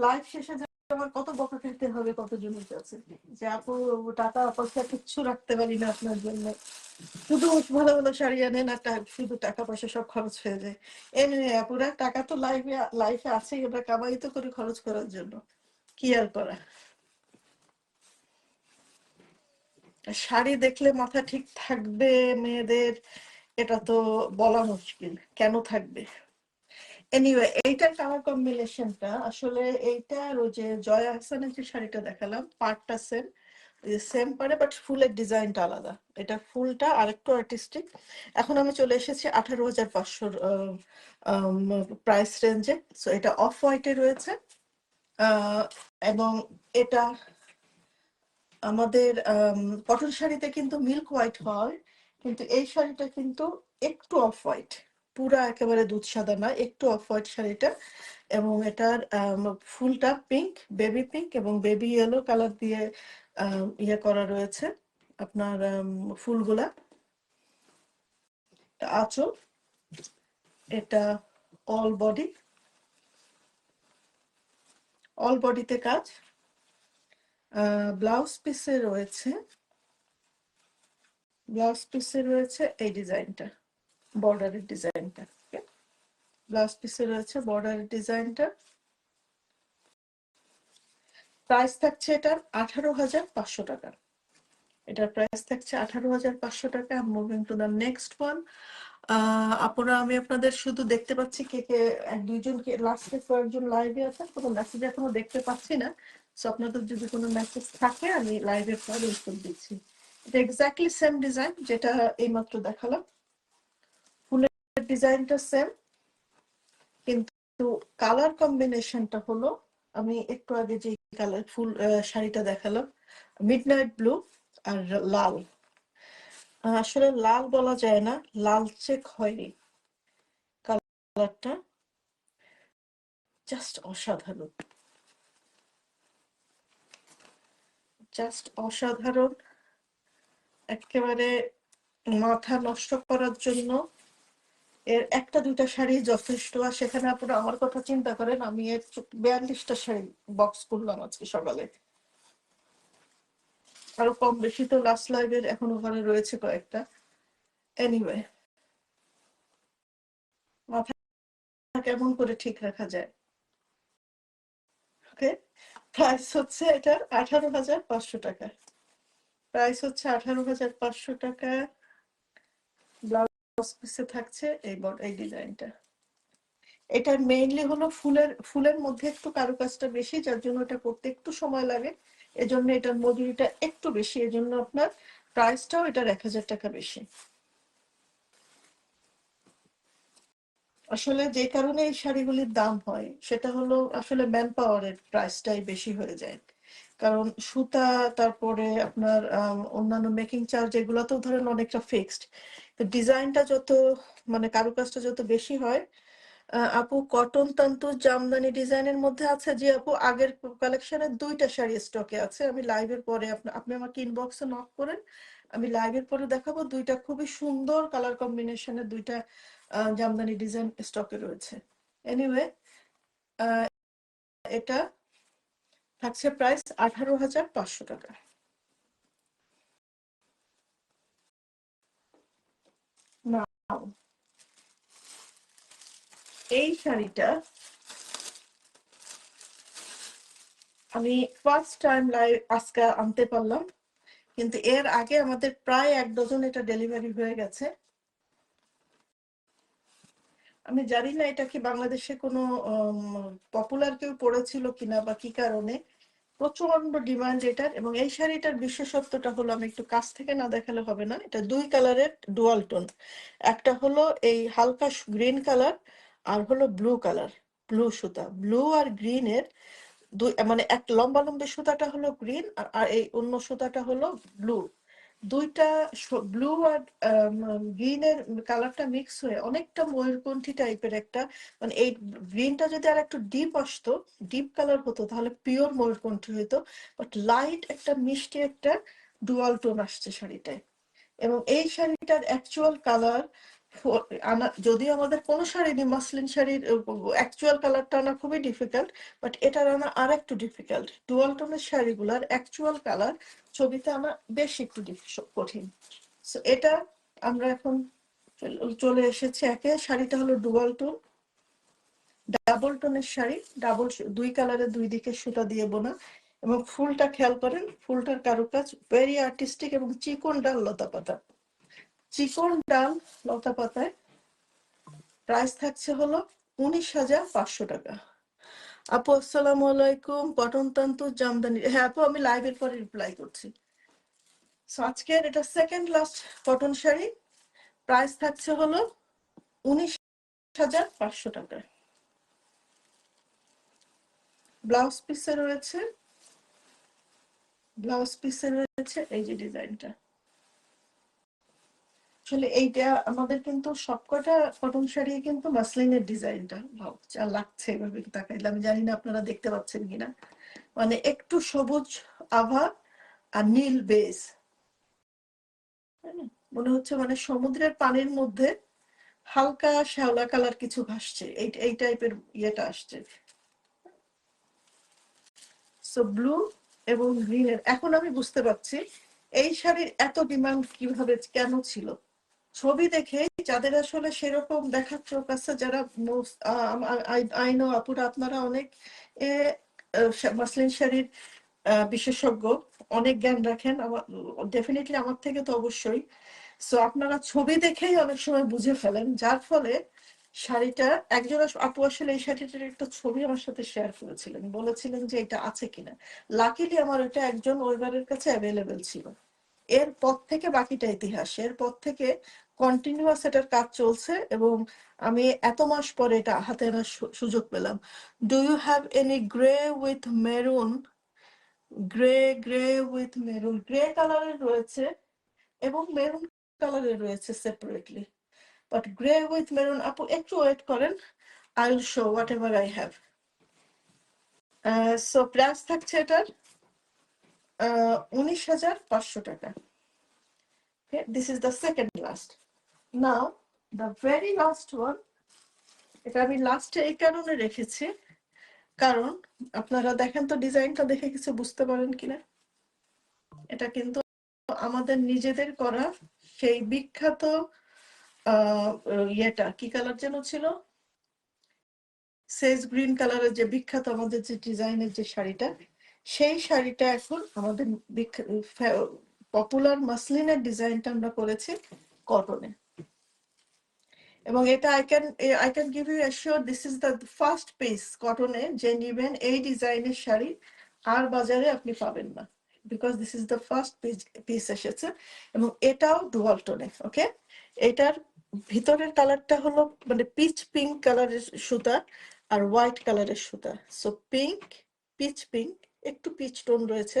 লাইফ শেষে যে আমার কত বকা খেতে হবে কতজনের কাছে, যে আপু টাকা পয়সা কিচ্ছু রাখতে পারি না আপনার জন্য, শুধু ভালো ভালো শাড়ি আনেন আর শুধু টাকা পয়সা সব খরচ হয়ে যায়। এমনি আপুরা টাকা তো লাইফে আছে, আমরা কামাই তো করি খরচ করার জন্য, কি আর করা। শাড়ি দেখলে মাথা ঠিক থাকবে মেয়েদের, এটা তো বলা মুশকিল কেন থাকবে। এনিওয়ে, এইটার কালার কম্বিনেশনটা আসলে এইটা আর ওই যে জয়া আহসানের যে শাড়িটা দেখালাম পার্টটা সেম, সেম পারে, বাট ফুলের ডিজাইনটা আলাদা। এটা ফুলটা আরেকটু আর্টিস্টিক। এখন আমি চলে এসেছি 18,500 প্রাইস রেঞ্জে। সো এটা অফ হোয়াইটে রয়েছে, এবং এটা আমাদের কটন শাড়িতে কিন্তু মিল্ক হোয়াইট হয়, কিন্তু এই শাড়িটা কিন্তু একটু অফ হোয়াইট, পুরা একেবারে দুধ সাদা না, একটু অফ হোয়াইট শাড়িটা। এবং এটার ফুলটা পিঙ্ক, বেবি পিঙ্ক এবং বেবি ইয়েলো কালার দিয়ে ইয়ে করা রয়েছে আপনার ফুলগুলা। আঁচল, এটা অল বডি, অল বডিতে কাজ। ব্লাউজ পিসে রয়েছে, এই ডিজাইনটা, বর্ডারের ডিজাইনটা। ব্লাউজ পিসে রয়েছে বর্ডারের ডিজাইনটা। প্রাইস থাকছে এটার 18,500 টাকা। এটার প্রাইস থাকছে 18,500 টাকা। Moving to the next one. আপনারা, আমি আপনাদের শুধু দেখতে পাচ্ছি কে কে, এক দুইজনকে, লাস্টে কয়েকজন লাইভে আছেন, কোনো মেসেজ এখনো দেখতে পাচ্ছি না। সো আপনাদের যদি কোনো মেসেজ থাকে আমি লাইভের পরে উত্তর দিচ্ছি। এটা এক্স্যাক্টলি সেম ডিজাইন যেটা এইমাত্র দেখালাম। ফুলের ডিজাইনটা সেম, কিন্তু কালার কম্বিনেশনটা হলো, আমি একটু আগে যে কালার ফুল শাড়িটা দেখালাম, মিডনাইট ব্লু আর লাল। আসলে লাল বলা যায় না, লালচে খয়েরি কালারটা জাস্ট অসাধারণ, জাস্ট অসাধারণ। একেবারে মাথা নষ্ট করার জন্য এর একটা দুইটা শাড়ি যথেষ্ট। আর সেখানে আপনারা আমার কথা চিন্তা করেন, আমি এর 42টা শাড়ি বক্স করলাম আজকে সকালে। আরো কম বেশি তো লাস্ট লাইভের এখনো ঘরে রয়েছে কয়েকটা। এনিওয়ে, মাথা কেমন করে ঠিক রাখা যায়। ওকে, প্রাইস হচ্ছে এটার 18,500 টাকা। প্রাইস হচ্ছে 18,500 টাকা। ব্লাউজ পিসে থাকছে এই ডিজাইনটা। এটা মেইনলি হলো ফুলের মধ্যে একটু কারুকাজটা বেশি, যার জন্য এটা করতে একটু সময় লাগে। এজন্য এটার মজুরিটা একটু বেশি, এজন্য আপনার প্রাইসটাও এটার 1,000 টাকা বেশি। আসলে যে কারণে এই শাড়িগুলির দাম হয় সেটা হলো আসলে ম্যান পাওয়ারের প্রাইসটাই বেশি হয়ে যায়। কারণ সুতা, তারপরে আপনার অন্যান্য মেকিং চার্জ, এগুলো তো ধরেন অনেকটা ফিক্সড। তো ডিজাইনটা যত, মানে কারুকাজটা যত বেশি হয়। আপু কটন তন্তু জামদানি ডিজাইনের মধ্যে আছে। যে আপু আগের কালেকশনের 2টা শাড়ি স্টকে আছে, আমি লাইভের পরে আপনি আমাকে ইনবক্সে নক করেন, আমি লাইভের পরে দেখাবো। 2টা খুবই সুন্দর কালার কম্বিনেশনের 2টা জামদানি ডিজাইন স্টকে রয়েছে। এনিওয়ে, এটা থাকছে প্রাইস 18,500 টাকা। না, এই শাড়িটা আমি ফার্স্ট টাইম লাইভ আজকে আনতে পারলাম, কিন্তু এর আগে আমাদের প্রায় 1 ডজন এটা ডেলিভারি হয়ে গেছে। আমি জানি না এটা কি বাংলাদেশে কোনো পপুলার কেউ পড়েছিল কিনা বা কি কারণে প্রচন্ড ডিমান্ড এটার। এবং এই শাড়িটার বিশেষত্বটা হলো, আমি একটু কাছ থেকে না দেখালে হবে না, এটা 2 কালারের ডুয়াল টোন। একটা হলো এই হালকা গ্রিন কালার, আর হলো ব্লু কালার, ব্লু সুতা। ব্লু আর গ্রিনের দুই, মানে এক লম্বা লম্বা সুতাটা হলো গ্রিন, আর এই অন্য সুতাটা হলো ব্লু। দুইটা ব্লু আর গ্রিনের কালারটা মিক্স হয়ে অনেকটা ময়ূরকণ্ঠী টাইপের একটা, মানে এই গ্রিনটা যদি আর একটু ডিপ আসতো, ডিপ কালার হতো, তাহলে পিওর ময়ূরকণ্ঠী হতো। বাট লাইট একটা মিষ্টি একটা ডুয়াল টোন আসছে শাড়িটায়। এবং এই শাড়িটার অ্যাকচুয়াল কালার আনা, যদিও আমাদের কোনো শাড়ি নেই, মাসলিন শাড়ির অ্যাকচুয়াল কালারটা আনা খুবই ডিফিকাল্ট, বাট এটার আনা আর একটু ডিফিকাল্ট। ডুয়াল টোনের শাড়িগুলার অ্যাকচুয়াল কালার ছবিতে আনা বেশ একটু কঠিন। সো এটা আমরা এখন চলে এসেছি একে। শাড়িটা হলো ডুয়াল টোন, ডাবল টোনের শাড়ি, ডাবল 2 কালারের 2 দিকে সুতা দিয়ে বোনা। এবং ফুলটা খেয়াল করেন, ফুলটার কারুকাজ ভেরি আর্টিস্টিক, এবং চিকন ডাল লতা পাতা, চিকন ডাল লতা পাতায়। প্রাইস থাকছে হলো 19,500 টাকা। আপু আসসালামু আলাইকুম। কটন তন্তু জামদানি, হ্যাঁ আপু আমি লাইভের পরে রিপ্লাই করছি। সো আজকের এটা second last cotton sari. Price থাকছে হলো 19,500 টাকা। ব্লাউজ পিসে রয়েছে, এই যে ডিজাইনটা। আসলে এইটা আমাদের কিন্তু সবকটা কটন শাড়ি কিন্তু মাসলিনের ডিজাইনটা যা লাগছে এভাবে তাকাইলে, আমি জানি না আপনারা দেখতে পাচ্ছেন কিনা, মানে একটু সবুজ আভা আর নীল বেস, মনে হচ্ছে মানে সমুদ্রের পানির মধ্যে হালকা শ্যাওলা কালার কিছু ভাসছে, এই টাইপের ইয়েটা আসছে। সো ব্লু এবং গ্রিনের, এখন আমি বুঝতে পারছি এই শাড়ির এত ডিমান্ড কিভাবে কেন ছিল। ছবি দেখে যাদের আসলে সেরকম দেখার চোখ আছে, যারা আই নো আপুরা আপনারা অনেক মাসলিন শাড়ির বিশেষজ্ঞ, অনেক জ্ঞান রাখেন, ডেফিনেটলি আমার থেকে তো অবশ্যই। সো আপনারা ছবি দেখেই অনেক সময় বুঝে ফেলেন, যার ফলে শাড়িটা একজন আপু আসলে এই শাড়িটার একটা ছবি আমার সাথে শেয়ার করেছিলেন, বলেছিলেন যে এটা আছে কিনা। লাকিলি আমার ওটা একজন ওয়েবারের কাছে অ্যাভেলেবেল ছিল। এরপর থেকে বাকিটা ইতিহাস। এরপর থেকে কন্টিনিউয়াস এটার কাজ চলছে এবং আমি এত মাস পরে এটা হাতে আনার সুযোগ পেলাম। Do you have any grey with maroon? Grey কালারের রয়েছে এবং মেরুন কালারের রয়েছে separately, but grey with maroon, আপু একটু ওয়েট করেন, I will show whatever I have. So price থাকছে এটার 19,500 টাকা। This is the second last. Now the very last one, এটা আমি লাস্টে এই কারণে রেখেছি কারণ আপনারা দেখেন তো ডিজাইনটা দেখে কিছু বুঝতে পারেন কিনা। এটা কিন্তু আমাদের নিজেদের করা সেই বিখ্যাত ইয়েটা কি কালার যেন ছিল, সেজ গ্রিন কালারের যে বিখ্যাত আমাদের যে ডিজাইনের যে শাড়িটা, সেই শাড়িটা এখন আমাদের পপুলার মাসলিনের ডিজাইনটা আমরা করেছি কটনে। এবং এটা I can give you assure this is the first piece কটনে যে নিবেন এই ডিজাইনের শাড়ি আর বাজারে আপনি পাবেন না, because this is the first piece এসেছে। এবং এটাও ডুয়াল টোনে। ওকে, এটার ভিতরের কালারটা হলো মানে পিচ পিঙ্ক কালারের সুতা আর হোয়াইট কালারের সুতা। সো পিঙ্ক, পিচ পিঙ্ক, একটু পিচ টোন রয়েছে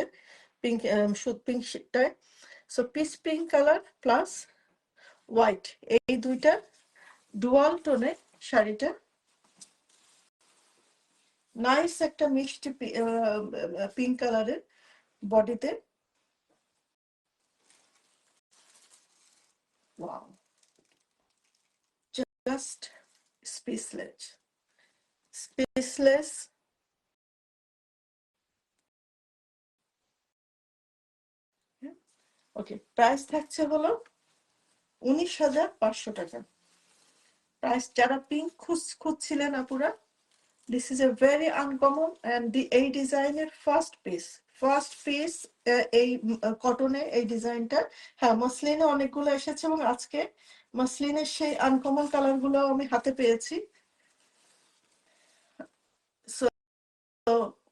পিঙ্ক, পিঙ্ক শিটটায়। So peach pink colour plus white, এই দুইটা ডুয়াল টোনে শাড়িটা। নাইস একটা মিষ্টি পিঙ্ক কালারের বডিতে। Wow, just speechless, speechless. Okay, price থাকছে হলো 19,500 টাকা। প্রাইস যারা পিঙ্ক খুঁজছিলেন আপুরা, this is a very uncommon and এই ডিজাইনের ফার্স্ট পিস এই কটনে এই ডিজাইনটা। হ্যাঁ, মসলিনে অনেকগুলো এসেছে এবং আজকে মসলিনের সেই আনকমন কালার গুলো আমি হাতে পেয়েছি। সো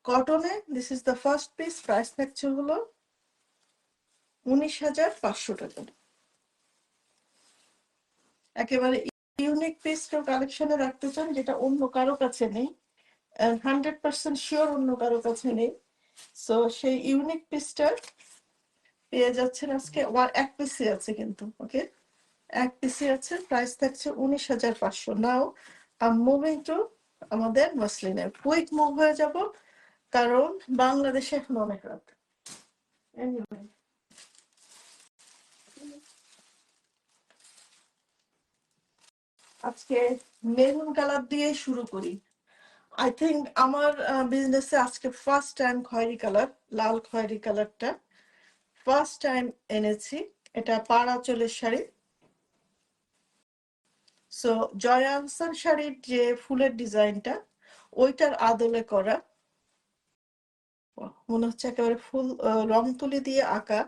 কটনে this is the first piece, price থাকছে হলো 19,500 টাকা। একেবারে ইউনিক পিস কেউ কালেকশনে রাখতে চান যেটা অন্য কারো কাছে নেই, 100% শিওর অন্য কারো কাছে নেই, সো সেই ইউনিক পিসটা পেয়ে যাচ্ছেন আজকে। এক পিসি আছে কিন্তু, ওকে, এক পিসি আছে, প্রাইস থাকছে 19,500। নাও আই মুভিং টু আমাদের মসলিনের। কুইক মুভ হয়ে যাব কারণ বাংলাদেশে এখন অনেক রাত। Anyway, আজকে মেরুন কালার দিয়ে শুরু করি। আই থিঙ্ক আমার বিজনেসে আজকে ফার্স্ট টাইম খয়েরি কালার, লাল খয়েরি কালারটা ফার্স্ট টাইম এনেছি। এটা পাড় আঁচলের শাড়ি। সো জয়া আহসান শাড়ির যে ফুলের ডিজাইনটা ওইটার আদলে করা, মনে হচ্ছে একেবারে ফুল রং তুলি দিয়ে আঁকা,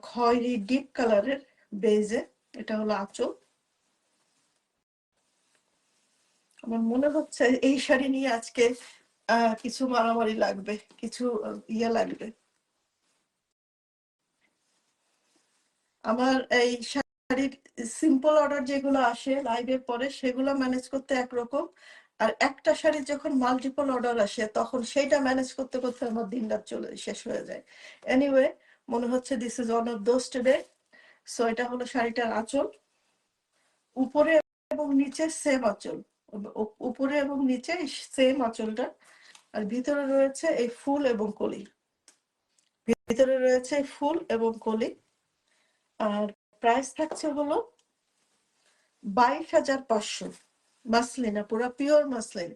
খয়েরি ডিপ কালারের বেজে। এটা হলো আঁচল। আমার মনে হচ্ছে এই শাড়ি নিয়ে আজকে কিছু মারামারি লাগবে, কিছু ইয়ে লাগবে। আমার এই শাড়ির সিম্পল অর্ডার যেগুলো আসে লাইভের পরে সেগুলো ম্যানেজ করতে একরকম, আর একটা শাড়ির যখন মাল্টিপল অর্ডার আসে তখন সেইটা ম্যানেজ করতে করতে আমার দিন রাত শেষ হয়ে যায়। এনিওয়ে, মনে হচ্ছে this is one of those today. So এটা হলো শাড়িটার আঁচল, উপরে এবং নিচে সেম আঁচল, উপরে এবং নিচে সেম আঁচলটা। আর ভিতরে রয়েছে এই ফুল এবং কলি, ভিতরে রয়েছে ফুল এবং কলি। আর প্রাইস থাকছে হলো 22,500। মাসলিন, পুরো পিওর মাসলিন।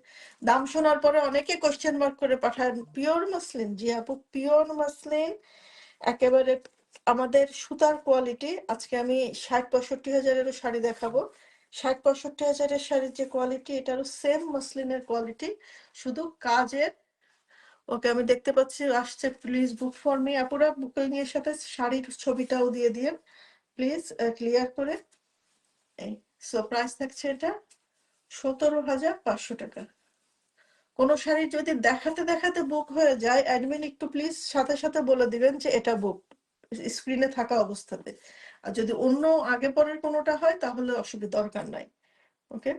দাম শোনার পরে অনেকে কোশ্চেন মার্ক করে পাঠান, পিওর মাসলিন? জি আপু, পিওর মাসলিন। একেবারে আমাদের সুতার কোয়ালিটি। আজকে আমি 60-65 হাজারেরও শাড়ি দেখাবো। 60-65 হাজারের শাড়ির যে কোয়ালিটি, এটারও সেম মাসলিনের কোয়ালিটি, শুধু কাজের ওকে, আমি দেখতে পাচ্ছি আসছে। প্লিজ বুক ফর মি আপুরা, বুকিং এর সাথে শাড়ির ছবিটাও দিয়ে দিয়েন প্লিজ, ক্লিয়ার করে। এই সো প্রাইস থাকছে এটা 17,500 টাকা। কোনো শাড়ি যদি দেখাতে দেখাতে বুক হয়ে যায়, অ্যাডমিন একটু প্লিজ সাথে সাথে বলে দিবেন যে এটা বুক, স্ক্রিনে থাকা অবস্থাতে। আর যদি অন্য আগে পরের কোনোটা হয় তাহলে অসুবিধা, দরকার নাই। ওকে,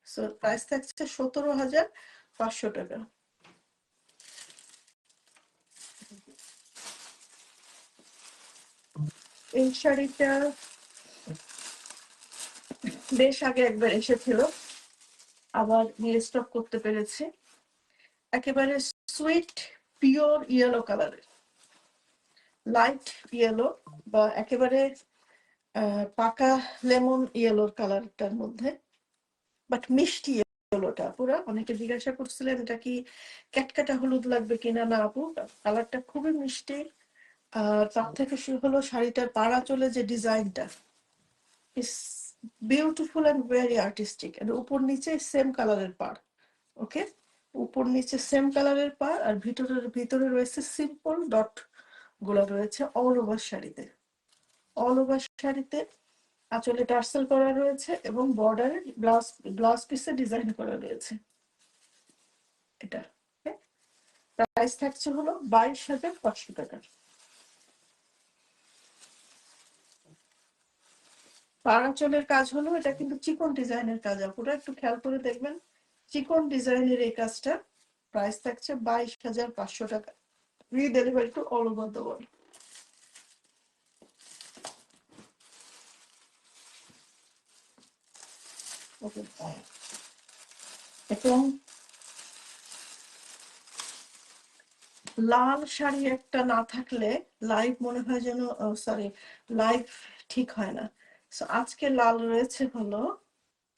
সো প্রাইস থাকছে 17,500 টাকা। এই শাড়িটা বেশ আগে একবার এসেছিল, আবার রিস্টক করতে পেরেছি। একেবারে সুইট পিওর ইয়েলো কালারের, লাইট ইয়েলো বা একেবারে পাকা লেমন ইয়েলোর কালারটার মধ্যে, বাট মিষ্টি ইয়েলোটা পুরা। অনেকে জিজ্ঞাসা করছিলেন এটা কি ক্যাটকাটা হলুদ লাগবে কিনা, না আপু, কালারটা খুবই মিষ্টি। আর তার থেকে শুরু হলো শাড়িটার পাড়া চলে যে ডিজাইনটা ইস বিউটিফুল অ্যান্ড ভেরি আর্টিস্টিক। উপর নিচে সেম কালারের পাড়। ওকে, উপর নিচে সেম কালারের পাড়, আর ভিতরে রয়েছে সিম্পল ডট গুলা রয়েছে অল ওভার শাড়িতে। অল ওভার শাড়িতে আঁচলে টার্সেল করা রয়েছে এবং বর্ডারে ব্লাউজ পিসে ডিজাইন করা রয়েছে। এটা প্রাইস থাকছে হলো 22,500 টাকা। পাড় আঁচলের কাজ হলো, এটা কিন্তু চিকন ডিজাইনের কাজ, আপুরা একটু খেয়াল করে দেখবেন। চিকন ডিজাইনের এই কাজটা, প্রাইস থাকছে 22,500 টাকা। Free delivery to all over the world. Okay, এবং লাল শাড়ি একটা না থাকলে লাইভ মনে হয় যেন, সরি, লাইভ ঠিক হয় না। সো আজকে লাল রয়েছে হলো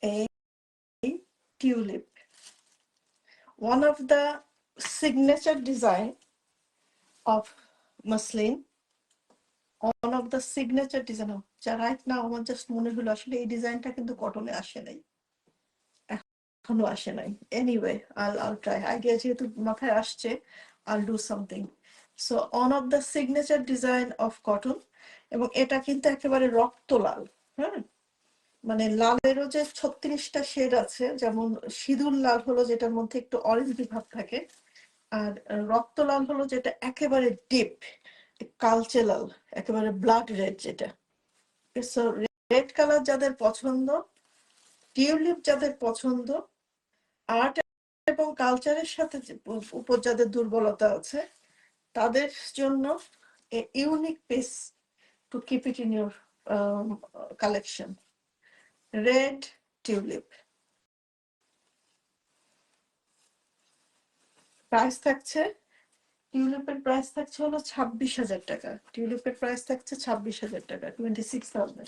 এই tulip, one of the signature design of muslin, one of the signature design of, যা রাইট নাও আমার জাস্ট মনে হলো আসলে এই ডিজাইনটা কিন্তু কটনে আসে নাই, এখনো আসে নাই। এনিওয়ে, আল ট্রাই, আইডিয়া যেহেতু মাথায় আসছে, I'll do something. So one of the signature design of cotton, এবং এটা কিন্তু একেবারে রক্ত লাল। হ্যাঁ, মানে লালেরও যে 36টা শেড আছে, যেমন সিঁদুর লাল হলো যেটার মধ্যে একটু অরেঞ্জ ভাব থাকে, আর রক্ত লাল হলো যেটা একেবারে ডিপ কালচে লাল, একেবারে ব্লাড রেড যেটা। সো রেড কালার যাদের পছন্দ, টিউলিপ যাদের পছন্দ, আর্ট এবং কালচারের সাথে উপর যাদের দুর্বলতা আছে, তাদের জন্য unique piece to keep it in your collection, red tulip. Price থাকছে, টিউলিপের প্রাইস থাকছে হলো 26,000 টাকা। টিউলিপের প্রাইস থাকছে 26,000 টাকা, 26,000।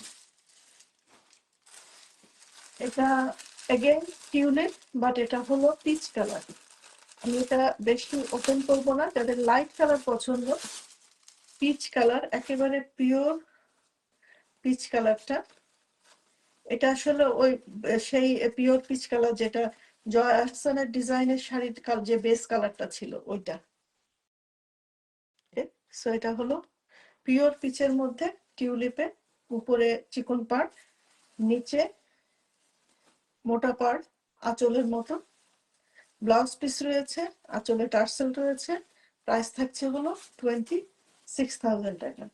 এটা এগেইন টিউলিপ, বাট এটা হলো পিচ কালার। আমি এটা বেশি ওপেন করবো না, যাদের লাইট কালার পছন্দ, পিচ কালার, একেবারে পিওর পিচ কালারটা। এটা আসলে ওই সেই পিওর পিচ কালার যেটা জয় আহসানের ডিজাইনের শাড়ির যে বেস কালারটা ছিল ওইটা। সো এটা হলো পিওর পিচের মধ্যে টিউলিপে, উপরে চিকন পাড়, নিচে মোটা পাড়, আঁচলের মতো ব্লাউজ পিস রয়েছে, আঁচলে টার্সেল রয়েছে। প্রাইস থাকছে হলো 26,000 টাকা।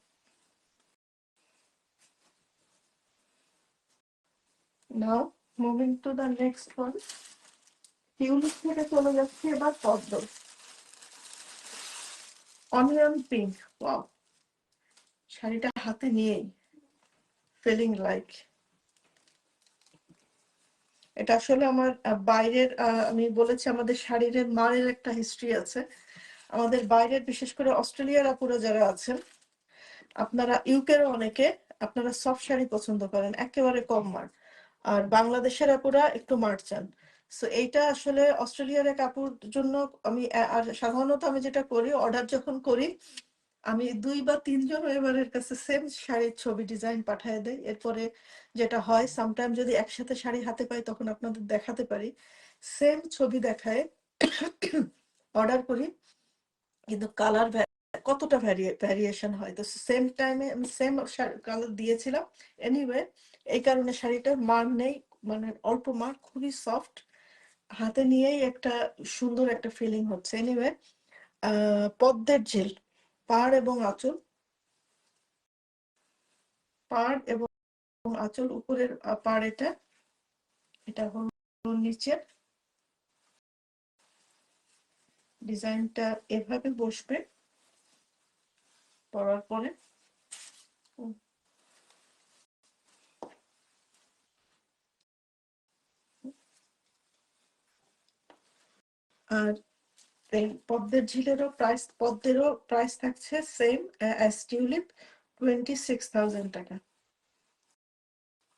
নাও moving to the next one. Tulip থেকে চলে যাচ্ছে এবার পদ্ম, অনিয়ন পিঙ্ক। ওয়াও, শাড়িটা হাতে নিয়েই ফিলিং লাইক, এটা আসলে আমার বাইরের, আমি বলেছি আমাদের শাড়ির মারের একটা হিস্ট্রি আছে। আমাদের বাইরের, বিশেষ করে অস্ট্রেলিয়ার আপুরা যারা আছেন, আপনারা ইউকেরও অনেকে, আপনারা সফট শাড়ি পছন্দ করেন, একেবারে কম মার। আর বাংলাদেশের আপুরা একটু মার চান। সো এইটা আসলে অস্ট্রেলিয়ার এক আপুর জন্য আমি, আর সাধারণত আমি যেটা করি, অর্ডার যখন করি আমি 2 বা 3 জন ওয়েবারের কাছে সেম শাড়ির ছবি ডিজাইন পাঠিয়ে দেই। এরপরে যেটা হয়, সামটাইম যদি একসাথে শাড়ি হাতে পাই তখন আপনাদের দেখাতে পারি, সেম ছবি দেখায় অর্ডার করি। কিন্তু কালার কতটা ভ্যারিয়েশন হয়, তো সেম টাইমে আমি সেম কালার দিয়েছিলাম। এনিওয়ে, এই কারণে শাড়িটার মার নেই, মানে অল্প মার, খুবই সফট, হাতে নিয়েই একটা সুন্দর একটা ফিলিং হচ্ছে। এনিওয়ে, পদ্মের ঝিল, পাড় এবং আঁচল, পাড় এবং আঁচল উপরের পাড়, এটা হলো নিচের ডিজাইনটা, এভাবে বসবে পরার পরে। আর এই পদ্মেরও প্রাইস থাকছে সেম অ্যাজ টিউলিপ, 26,000 টাকা।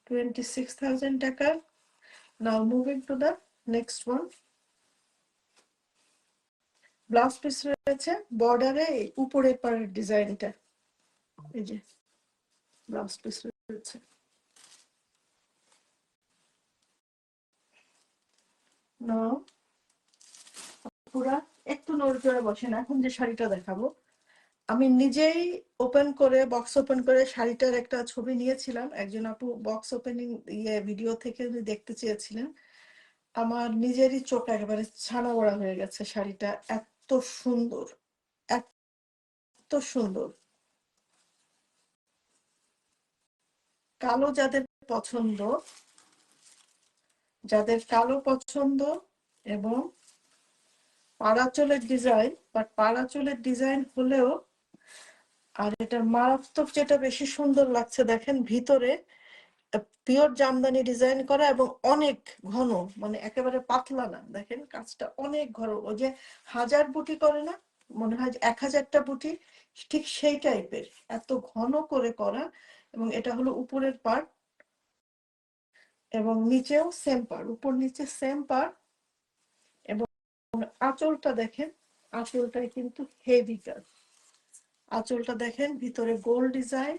26,000 টাকা। নাও moving to the next one. Blouse piece রয়েছে বর্ডারে উপরের পাড়ের ডিজাইনটা, এই যে ব্লাউজ পিস রয়েছে। নাও পুরা একটু নড়ে বসেন। এখন যে শাড়িটা দেখাবো, আমি নিজেই বক্স ওপেন করে শাড়িটার একটা ছবি নিয়েছিলাম। একজন আপু বক্স ওপেনিং ভিডিও থেকে দেখতে চেয়েছিলেন। আমার নিজেরই চোখ একেবারে ছানা বড়া হয়ে গেছে। শাড়িটা এত সুন্দর, এত সুন্দর। কালো যাদের কালো পছন্দ এবং পাড়াচলের ডিজাইন, বাট পাড়াচলের ডিজাইন হলেও, আর এটা মারাত্মক যেটা বেশি সুন্দর লাগছে দেখেন, ভিতরে পিওর জামদানি ডিজাইন করা এবং অনেক ঘন, মানে একেবারে পাতলা না, দেখেন কাজটা অনেক ঘন। ওই যে 1000 বুটি করে না, মনে হয় 1000টা বুটি, ঠিক সেই টাইপের, এত ঘন করে করা। এবং এটা হলো উপরের পার্ট, এবং নিচেও সেম পার্ট, উপর নিচে সেম পার্ট। এবং আঁচলটা দেখেন, আঁচলটাই কিন্তু হেভি কাজ। আঁচলটা দেখেন, ভিতরে গোল্ড ডিজাইন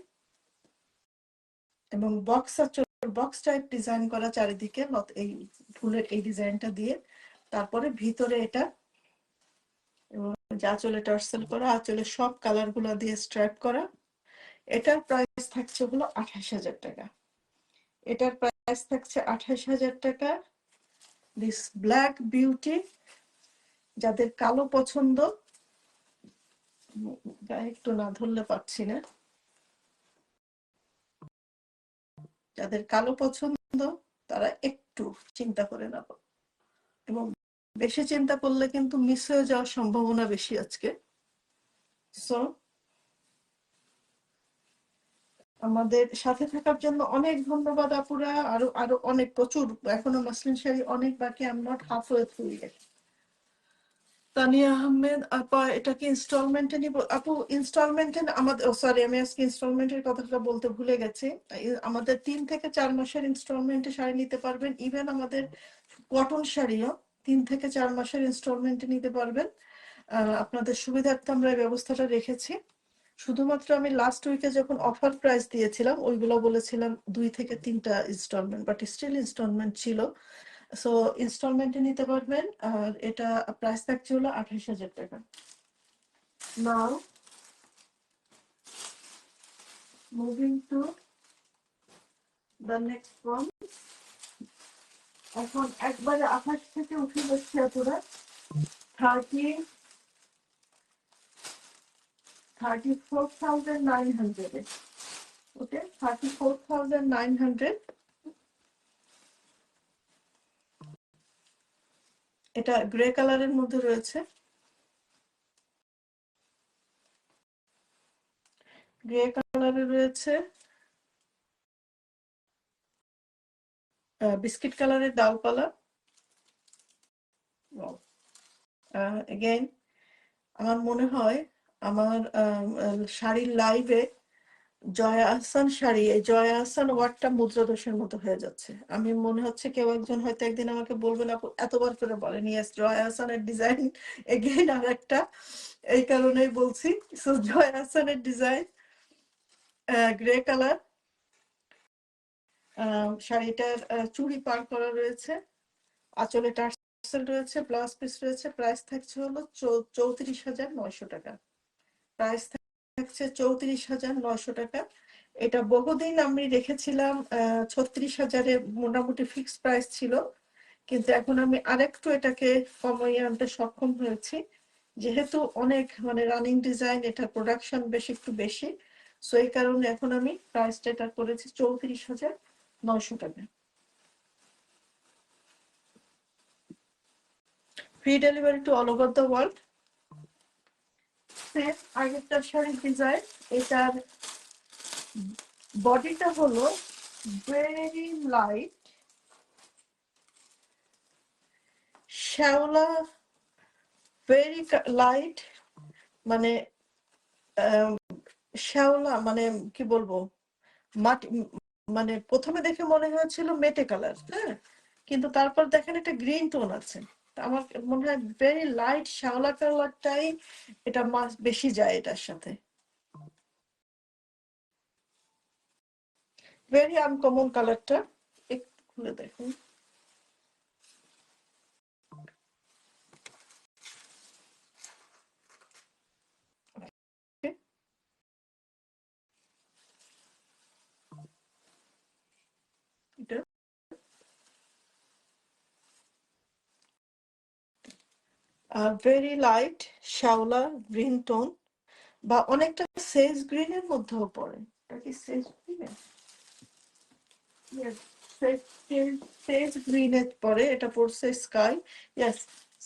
এবং বক্স টাইপ ডিজাইন করা চারিদিকে, এই ফুলের এই ডিজাইনটা দিয়ে। তারপরে ভিতরে এটা, এবং আঁচলে টার্সেল করা, আঁচলে সব কালার গুলো দিয়ে স্ট্রাইপ করা। এটার প্রাইস থাকছে হলো 28,000 টাকা। এটার প্রাইস থাকছে 28,000 টাকা। দিস ব্ল্যাক বিউটি, যাদের কালো পছন্দ, গায়ে একটু না ধরলে পাচ্ছি না, যাদের কালো পছন্দ তারা একটু চিন্তা করে নেব, এবং বেশি চিন্তা করলে কিন্তু মিস হয়ে যাওয়ার সম্ভাবনা বেশি আজকে। সো আমাদের সাথে থাকার জন্য অনেক ধন্যবাদ আপুরা। আরো আরো অনেক প্রচুর এখনো মাসলিন শাড়ি অনেক বাকি। I am not half way through it. Tania Ahmed আপা, এটা কি ইনস্টলমেন্টে নিব? আপু ইনস্টলমেন্টে আমাদের, সরি আমি আজকে ইনস্টলমেন্টের কথাটা বলতে ভুলে গেছি। আমাদের 3 থেকে 4 মাসের ইনস্টলমেন্টে শাড়ি নিতে পারবেন। ইভেন আমাদের কটন শাড়িও 3 থেকে 4 মাসের ইনস্টলমেন্টে নিতে পারবেন। আপনাদের সুবিধার্থে আমরা এই ব্যবস্থাটা রেখেছি। শুধুমাত্র আমি লাস্ট উইকে যখন অফার প্রাইস দিয়েছিলাম, ওইগুলো বলেছিলাম 2 থেকে 3টা ইনস্টলমেন্ট, বাট স্টিল ইনস্টলমেন্ট ছিল। সো ইনস্টলমেন্টে নিতে পারবেন। আর এটা প্রাইস থাকছে হলো 28,000 টাকা। নাও moving to the next one. এখন একবারে 28 থেকে উঠে যাচ্ছে পুরো 34,900। ওকে, 34,900। এটা গ্রে কালারের মধ্যে রয়েছে, গ্রে কালারে রয়েছে, বিস্কিট কালারের ডালপালা। এগেইন আমার মনে হয় আমার শাড়ির লাইভে জয়া আহসান শাড়ি, এই জয়া আহসান ওয়ার্ডটা মুদ্রা দোষের মতো হয়ে যাচ্ছে। আমি মনে হচ্ছে কেউ একজন হয়তো একদিন আমাকে বলবেন আপু এতবার করে বলেন, ইয়েস জয়া আহসানের ডিজাইন এগেইন আর একটা, এই কারণেই বলছি। সো জয়া আহসানের ডিজাইন, গ্রে কালার, শাড়িটার চুড়ি পার করা রয়েছে, আঁচলে টার্সেল টার্সেল রয়েছে, ব্লাউজ পিস রয়েছে। প্রাইস থাকছে হলো 34,900 টাকা। প্রাইস থাকছে 34,900 টাকা। এটা বহুদিন আমি রেখেছিলাম 36,000-এ, মোটামুটি ফিক্সড প্রাইস ছিল, কিন্তু এখন আমি আরেকটু এটাকে কমিয়ে আনতে সক্ষম হয়েছি, যেহেতু অনেক মানে রানিং ডিজাইন, এটা প্রোডাকশন একটু বেশি। সো এই কারণে এখন আমি প্রাইসটা এটা করেছি 34,900 টাকা। Free delivery to all over the world. Same আগেরটার শাড়ির ডিজাইন। এটার বডিটা হলো ভেরি লাইট শ্যাওলা, ভেরি লাইট, মানে শ্যাওলা, মানে কি বলবো, মাটি, মানে প্রথমে দেখে মনে হয়েছিল মেটে কালার, হ্যাঁ, কিন্তু তারপর দেখেন একটা গ্রিন টোন আছে। আমার মনে হয় ভেরি লাইট শ্যাওলা কালারটাই এটা বেশি যায় এটার সাথে। ভেরি আনকমন কালারটা, একটু খুলে দেখুন। এটা ভেরি লাইট শ্যাওলা গ্রিন টোন, বা অনেকটা সেজ গ্রিনের মধ্যেও পড়ে। এটা কি সেজ গ্রিনের? Yes, সেজ গ্রিনের পরে এটা পড়ছে স্কাই। ইয়েস,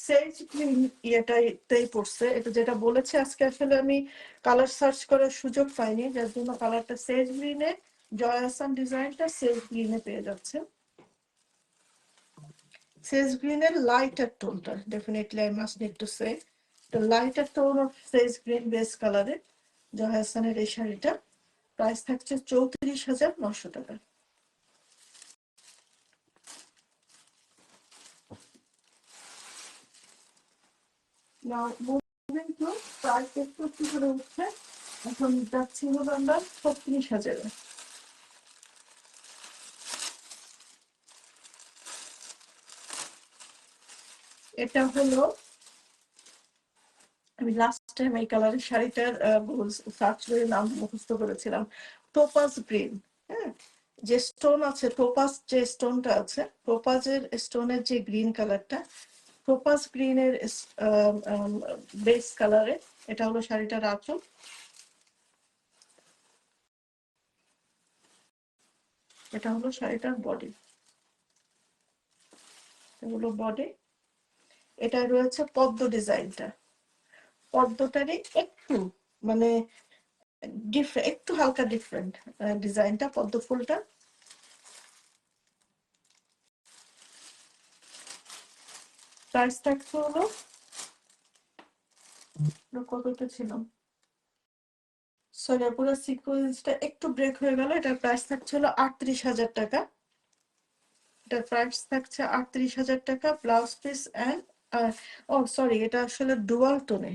সেজ গ্রিন ইয়েটাই পড়ছে। এটা যেটা বলেছে আজকে, আসলে আমি কালার সার্চ করার সুযোগ পাইনি, যার জন্য কালারটা সেজ গ্রিনে, জয় আহসান ডিজাইনটা সেজ গ্রিনে পেয়ে যাচ্ছে। সেজ গ্রিনের লাইটার টোনটা, definitely I must need to say, the lighter tone of sage green base কালারে জয় আহসানের এই শাড়িটা। প্রাইস থাকছে 34,900 টাকা। Now moving to প্রাইস একটু একটু করে উঠছে। এখন যাচ্ছি হলো আমরা 36,000-এ। এটা হলো, আমি লাস্ট টাইম এই কালারের শাড়িটার সার্চ করে নাম মুখস্থ করেছিলাম, টোপাজ গ্রিন। হ্যাঁ, যে স্টোন আছে, টোপাজ যে স্টোনটা আছে, টোপাজের স্টোনের যে গ্রিন কালারটা, টোপাজ গ্রিনের বেস কালারে, এটা হলো শাড়িটার আঁচল। এটা হলো শাড়িটার বডি, এগুলো বডি। এটা রয়েছে পদ্ম ডিজাইনটা, পদ্মটারই একটু মানে একটু হালকা ডিফারেন্ট ডিজাইনটা, পদ্ম ফুলটা। প্রাইস থাকছে হলো, কতটা ছিল, সরি পুরো সিকোয়েন্সটা একটু ব্রেক হয়ে গেল। এটার প্রাইস থাকছে হলো 38,000 টাকা। এটার প্রাইস থাকছে 38,000 টাকা। Blouse piece and, oh sorry, এটা আসলে ডুয়াল টোনে,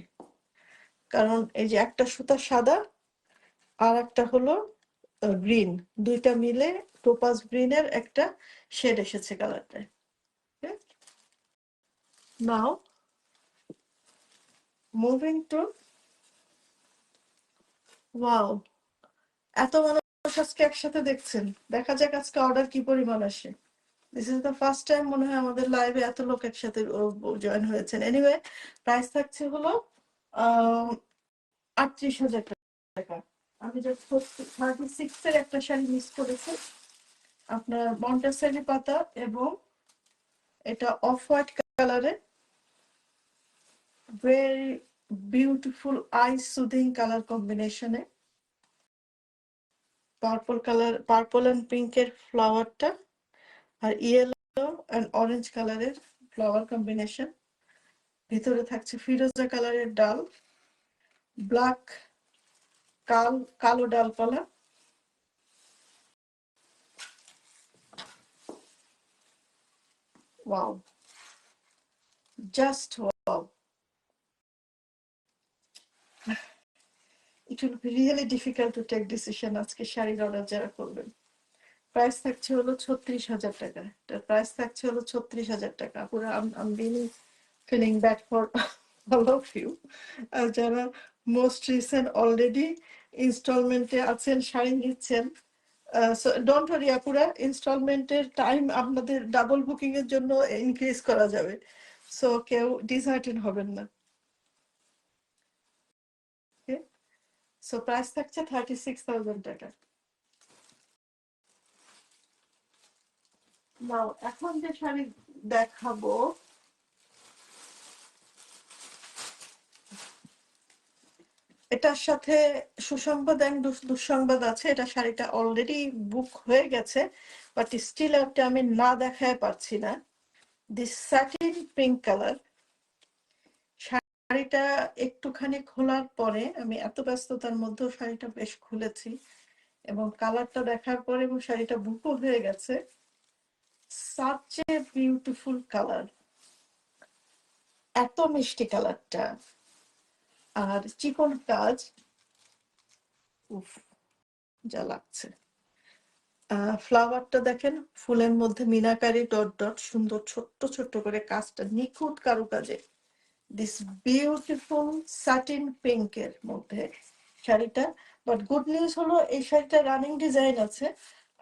কারণ এই যে একটা সুতা সাদা আর একটা হলো গ্রিন, দুইটা মিলে টোপাজ গ্রিনের একটা শেড এসেছে কালারটায়। নাও মুভিং টু, ওয়াও, এত মানুষ আজকে একসাথে দেখছেন, দেখা যাক আজকে অর্ডার কি পরিমাণ আসে। This is the first time মনে হয় আমাদের লাইভে এত লোক একসাথে জয়েন হয়েছেন। এনিওয়ে, প্রাইস থাকছে হলো 38,000 টাকা। আমি জাস্ট 36-এর একটা শাড়ি মিস করেছি, আপনার মন্টেসরি পাতা, এবং এটা অফ হোয়াইট কালারে, very beautiful eye soothing colour কম্বিনেশনে, পার্পল কালার, পার্পল অ্যান্ড পিঙ্কের ফ্লাওয়ারটা, আর ইয়েলো অ্যান্ড অরেঞ্জ কালারের ফ্লাওয়ার কম্বিনেশন। ভিতরে থাকছে ফিরোজা কালারের ডাল, ব্ল্যাক কালো ডালপালা। Wow, just wow. It will be really difficult to take decision আজকে শাড়ির অর্ডার যারা করবেন। প্রাইস থাকছে হলো 36,000 টাকা। এটার প্রাইস থাকছে হলো 36,000 টাকা। পুরো I'm really feeling bad for all of you যারা মোস্ট রিসেন্ট অলরেডি ইনস্টলমেন্টে আছেন, শাড়ি নিচ্ছেন। সো ডোন্ট ওয়ারি আপুরা, ইনস্টলমেন্টের টাইম আপনাদের ডাবল বুকিং এর জন্য ইনক্রিজ করা যাবে। সো কেউ ডিসহার্টেন হবেন না। ওকে, সো প্রাইস থাকছে 36,000 টাকা। নাও এখন যে শাড়ি দেখাবো, এটার সাথে সুসংবাদ এবং দুঃসংবাদ আছে। এটা শাড়িটা অলরেডি বুক হয়ে গেছে, বাট স্টিল একটা আমি না দেখায় পারছি না। দিস স্যাটিন পিঙ্ক কালার শাড়িটা একটুখানি খোলার পরে, আমি এত ব্যস্ততার মধ্যেও শাড়িটা বেশ খুলেছি এবং কালারটা দেখার পরে, এবং শাড়িটা বুকও হয়ে গেছে। সাচ এ বিউটিফুল কালার, এত মিষ্টি কালারটা, আর চিকন কাজ, উফ যা লাগছে। ফ্লাওয়ারটা দেখেন, ফুলের মধ্যে মিনাকারি ডট ডট, সুন্দর ছোট্ট ছোট্ট করে কাজটা, নিখুঁত কারুকাজে। দিস বিউটিফুল সাটিন পিঙ্কের মধ্যে শাড়িটা। বাট গুড নিউজ হলো এই শাড়িটা রানিং ডিজাইন আছে,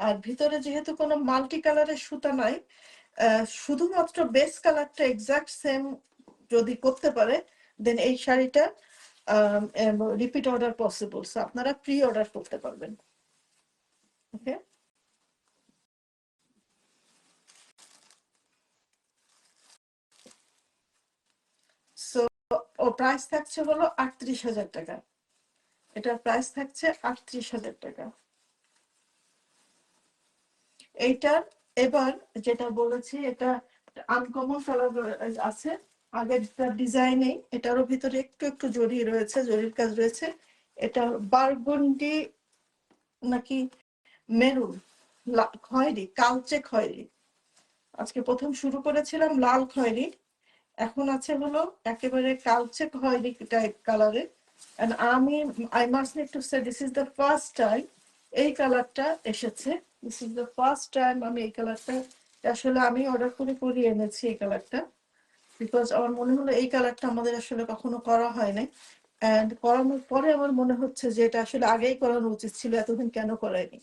আর ভিতরে যেহেতু কোনো মাল্টি কালারের সুতা নাই, শুধুমাত্র বেস কালারটা এক্সাক্ট সেম যদি করতে পারে, দেন এই শাড়িটা রিপিট অর্ডার পসিবল। সো আপনারা প্রি অর্ডার করতে পারবেন। ওকে, সো ও প্রাইস থাকছে হলো 38,000 টাকা। এটার প্রাইস থাকছে 38,000 টাকা। এইটার এবার যেটা বলেছি, এটা আনকমন কালার আছে, আগের ডিজাইনে এটারও ভিতরে একটু একটু জরি রয়েছে, জরির কাজ রয়েছে। এটা বারগুন্ডি নাকি মেরুন, খয়েরি, কালচে খয়েরি। আজকে প্রথম শুরু করেছিলাম লাল খয়েরি, এখন আছে হলো একেবারে কালচে খয়েরি টাইপ কালারে। And আমি I must need to say this is the first time এই কালারটা এসেছে। This is the first time আমি এই কালারটা আসলে আমি অর্ডার করে করিয়ে এনেছি এই কালারটা, বিকজ আমার মনে হলো এই কালারটা আমাদের আসলে কখনো করা হয় নাই। অ্যান্ড করানোর পরে আমার মনে হচ্ছে যে এটা আসলে আগেই করানো উচিত ছিল, এতদিন কেন করায়নি।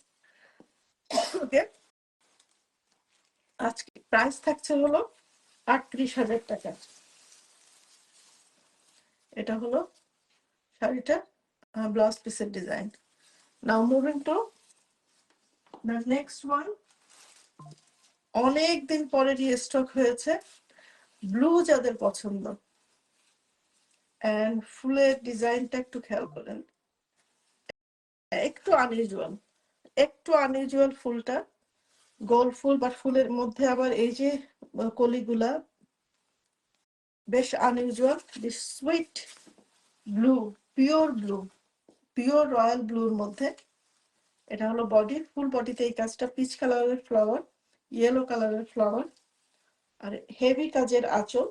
ওকে, আজকে প্রাইস থাকছে হলো 38,000 টাকা। এটা হলো শাড়িটা, ব্লাউজ পিসের design. Now moving to the next one. অনেক দিন পরে রিস্টক হয়েছে, ব্লু যাদের পছন্দ। এন্ড ফুলের ডিজাইনটা একটু খেয়াল করেন, একটু আনইউজুয়াল, একটু আনইউজুয়াল ফুলটা, গোল ফুল, বাট ফুলের মধ্যে আবার এই যে কলিগুলা বেশ unusual. This sweet blue, pure blue, pure royal ব্লুর মধ্যে। এটা হলো বডি, ফুল বডিতে এই কাজটা, পিচ কালারের ফ্লাওয়ার, ইয়েলো কালারের ফ্লাওয়ার, আর হেভি কাজের আঁচল।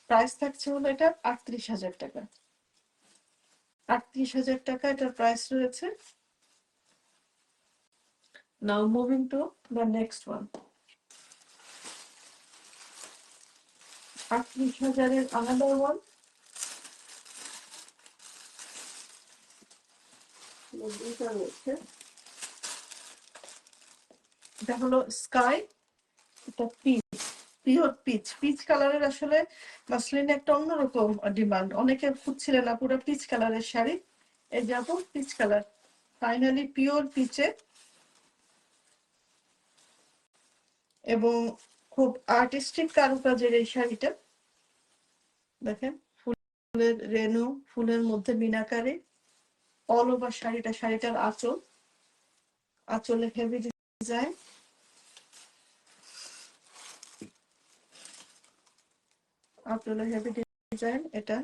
প্রাইস থাকছে হলো এটা 38,000 টাকা। 38,000 টাকা এটার প্রাইস রয়েছে। Now moving to the next one. 38,000-এর আনাদার ওয়ান, রয়েছে। এটা হলো স্কাই, এটা পিচ, পিওর পিচ, পিচ কালারের। আসলে মাসলিনে একটা অন্যরকম ডিমান্ড, অনেকে খুঁজছিলেন না পুরো পিচ কালারের শাড়ি। এই যাবো পিচ কালার, ফাইনালি পিওর পিচে, এবং খুব আর্টিস্টিক কারুকাজের এই শাড়িটা। দেখেন ফুলের রেনু, ফুলের মধ্যে মিনাকারি, অল ওভার শাড়িটা, শাড়িটার আঁচল, আঁচলে হেভি ডিজাইন, আঁচলে হেভি ডিজাইন। এটা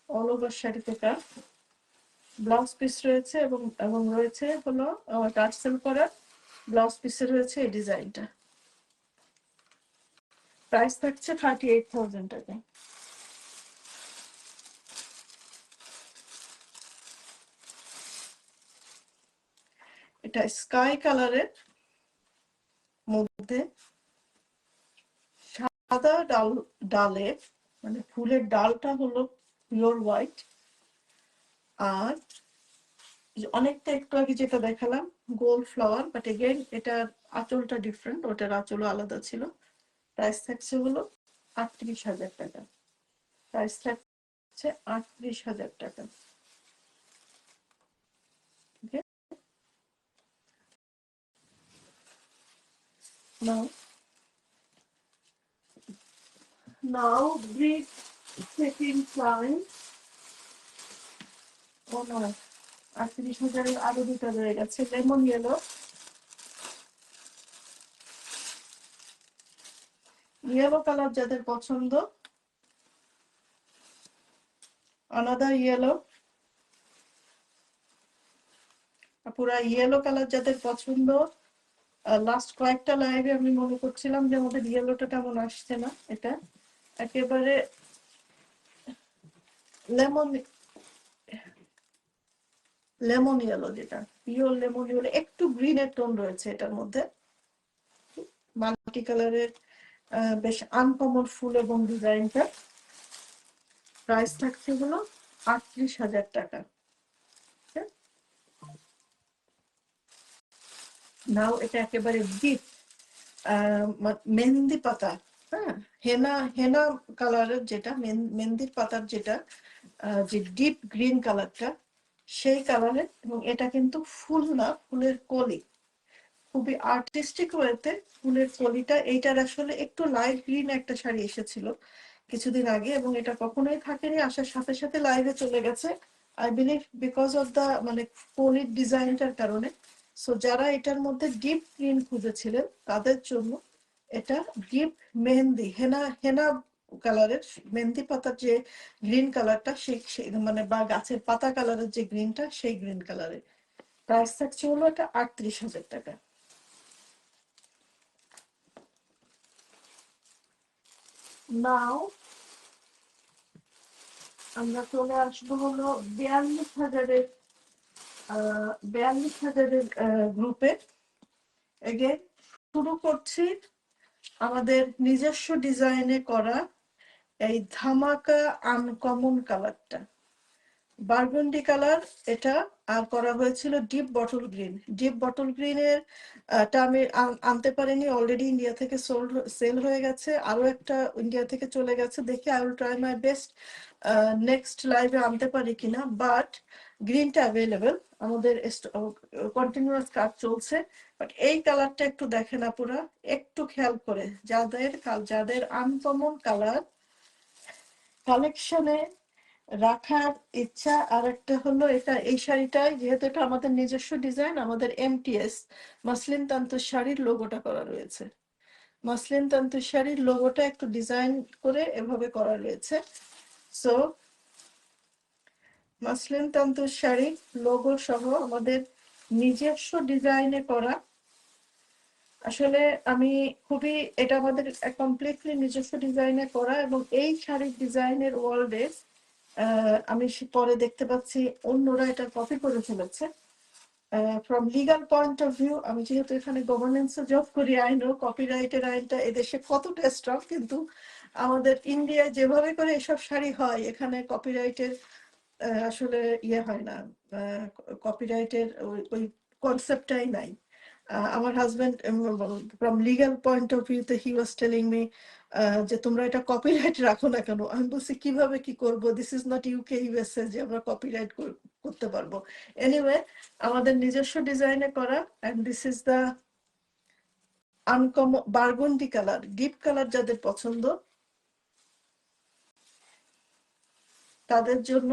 অল ওভার শাড়িতে কাজ, ব্লাউজ পিস রয়েছে, এবং এবং রয়েছে হলো টার্সেল করা ব্লাউজ পিসে রয়েছে এই ডিজাইনটা। প্রাইস থাকছে 38,000 টাকা। এটা স্কাই কালারের মধ্যে সাদা ডালে, মানে ফুলের ডালটা হলো পিওর হোয়াইট, আর অনেকটা একটু আগে যেটা দেখালাম গোল্ড ফ্লাওয়ার, বাট এগেইন এটার আঁচলটা ডিফারেন্ট, ওটার আঁচলও আলাদা ছিল। প্রাইস থাকছে হলো ৩৮,০০০ টাকা। প্রাইস থাকছে ৩৮,০০০ টাকা। Now breathe second time. Oh no, ৩৮,০০০ আরো দুটা রয়ে গেছে। লেমন ইয়েলো, ইয়েলো কালার যাদের পছন্দ, আনাদার ইয়েলো, পুরা ইয়েলো কালার যাদের পছন্দ। লাস্ট কয়েকটা লাইভে আমি মনে করছিলাম যে আমাদের ইয়েলোটা তেমন আসছে না, এটা একেবারে লেমন লেমন ইয়েলো, যেটা পিওর লেমন ইয়েলো, একটু গ্রিনের টোন রয়েছে এটার মধ্যে, মাল্টি কালারের, বেশ আনকমন ফুল এবং ডিজাইনটা। প্রাইস থাকছে হলো ৩৮,০০০ টাকা। নাও এটা একেবারে ডিপ মেহেন্দি পাতা, হ্যাঁ, হেনা হেনা কালারের, যেটা মেহেন্দির পাতার যেটা যে ডিপ গ্রিন কালারটা, সেই কালারের। এবং এটা কিন্তু ফুল না, ফুলের কলি, খুবই আর্টিস্টিক ওয়েতে ফুলের কলিটা। এইটার আসলে একটু লাইট গ্রিন একটা শাড়ি এসেছিল কিছুদিন আগে, এবং এটা কখনোই থাকেনি, আসার সাথে সাথে লাইভে চলে গেছে, I believe because of the মানে কলির ডিজাইনটার কারণে। সো যারা এটার মধ্যে ডিপ গ্রিন খুঁজেছিলেন তাদের জন্য এটা ডিপ মেহেন্দি হেনা হেনা কালারের, মেহেন্দি পাতার যে গ্রিন কালারটা, সেই মানে বা গাছের পাতা কালারের যে গ্রিনটা, সেই গ্রিন কালারের। প্রাইস থাকছে হলো এটা ৩৮,০০০ টাকা। নাও আমরা চলে আসবো হলো ৪২,০০০-এর ৪২,০০০-এর গ্রুপে। এগেন শুরু করছি আমাদের নিজস্ব ডিজাইনে করা এই ধামাকা আনকমন কালারটা, বারগুন্ডি কালার এটা। আর করা হয়েছিল deep bottle green. Deep bottle গ্রিনের টা আমি আনতে পারিনি, অলরেডি ইন্ডিয়া থেকে সেল হয়ে গেছে, আরো একটা ইন্ডিয়া থেকে চলে গেছে। দেখি I will try my best next লাইভে আনতে পারি কিনা, বাট গ্রিনটা অ্যাভেলেবেল, আমাদের কন্টিনিউয়াস কাজ চলছে। বাট এই কালারটা একটু দেখেন আপুরা, একটু খেয়াল করে, যাদের আনকমন কালার কালেকশনে রাখার ইচ্ছা। আর একটা হলো এটা, এই শাড়িটায় যেহেতু এটা আমাদের নিজস্ব ডিজাইন, আমাদের MTS মাসলিন তান্তুর শাড়ির লোগোটা করা রয়েছে। মাসলিন তান্তুর শাড়ির লোগোটা একটু ডিজাইন করে এভাবে করা রয়েছে। সো মাসলিন তান্তুর শাড়ি লোগো সহ আমাদের নিজস্ব ডিজাইনে করা। আসলে আমি খুবই, এটা আমাদের কমপ্লিটলি নিজস্ব ডিজাইনে করা, এবং এই শাড়ির ডিজাইনের ওয়ার্ল্ডে আমি পরে দেখতে পাচ্ছি অন্যরা এটা কপি করে ফেলেছে। From legal point of view, আমি যেহেতু এখানে গভর্নেন্সে জব করি, আইনও কপিরাইটের আইনটা এদেশে কতটা স্ট্রং, কিন্তু আমাদের ইন্ডিয়ায় যেভাবে করে এসব শাড়ি হয়, এখানে কপিরাইটের আসলে ইয়ে হয় না, কপিরাইটের ওই কনসেপ্টটাই নাই। আমার husband from legal point of ভিউতে হি ওয়াজ টেলিং মি যে তোমরা এটা কপিরাইট রাখো না কেন। আমি বলছি কিভাবে কি করব, this is not UK USA যে আমরা কপিরাইট করতে পারবো। এনিওয়ে, আমাদের নিজস্ব ডিজাইনে করা, and this is the uncommon burgundy colour, deep colour যাদের পছন্দ তাদের জন্য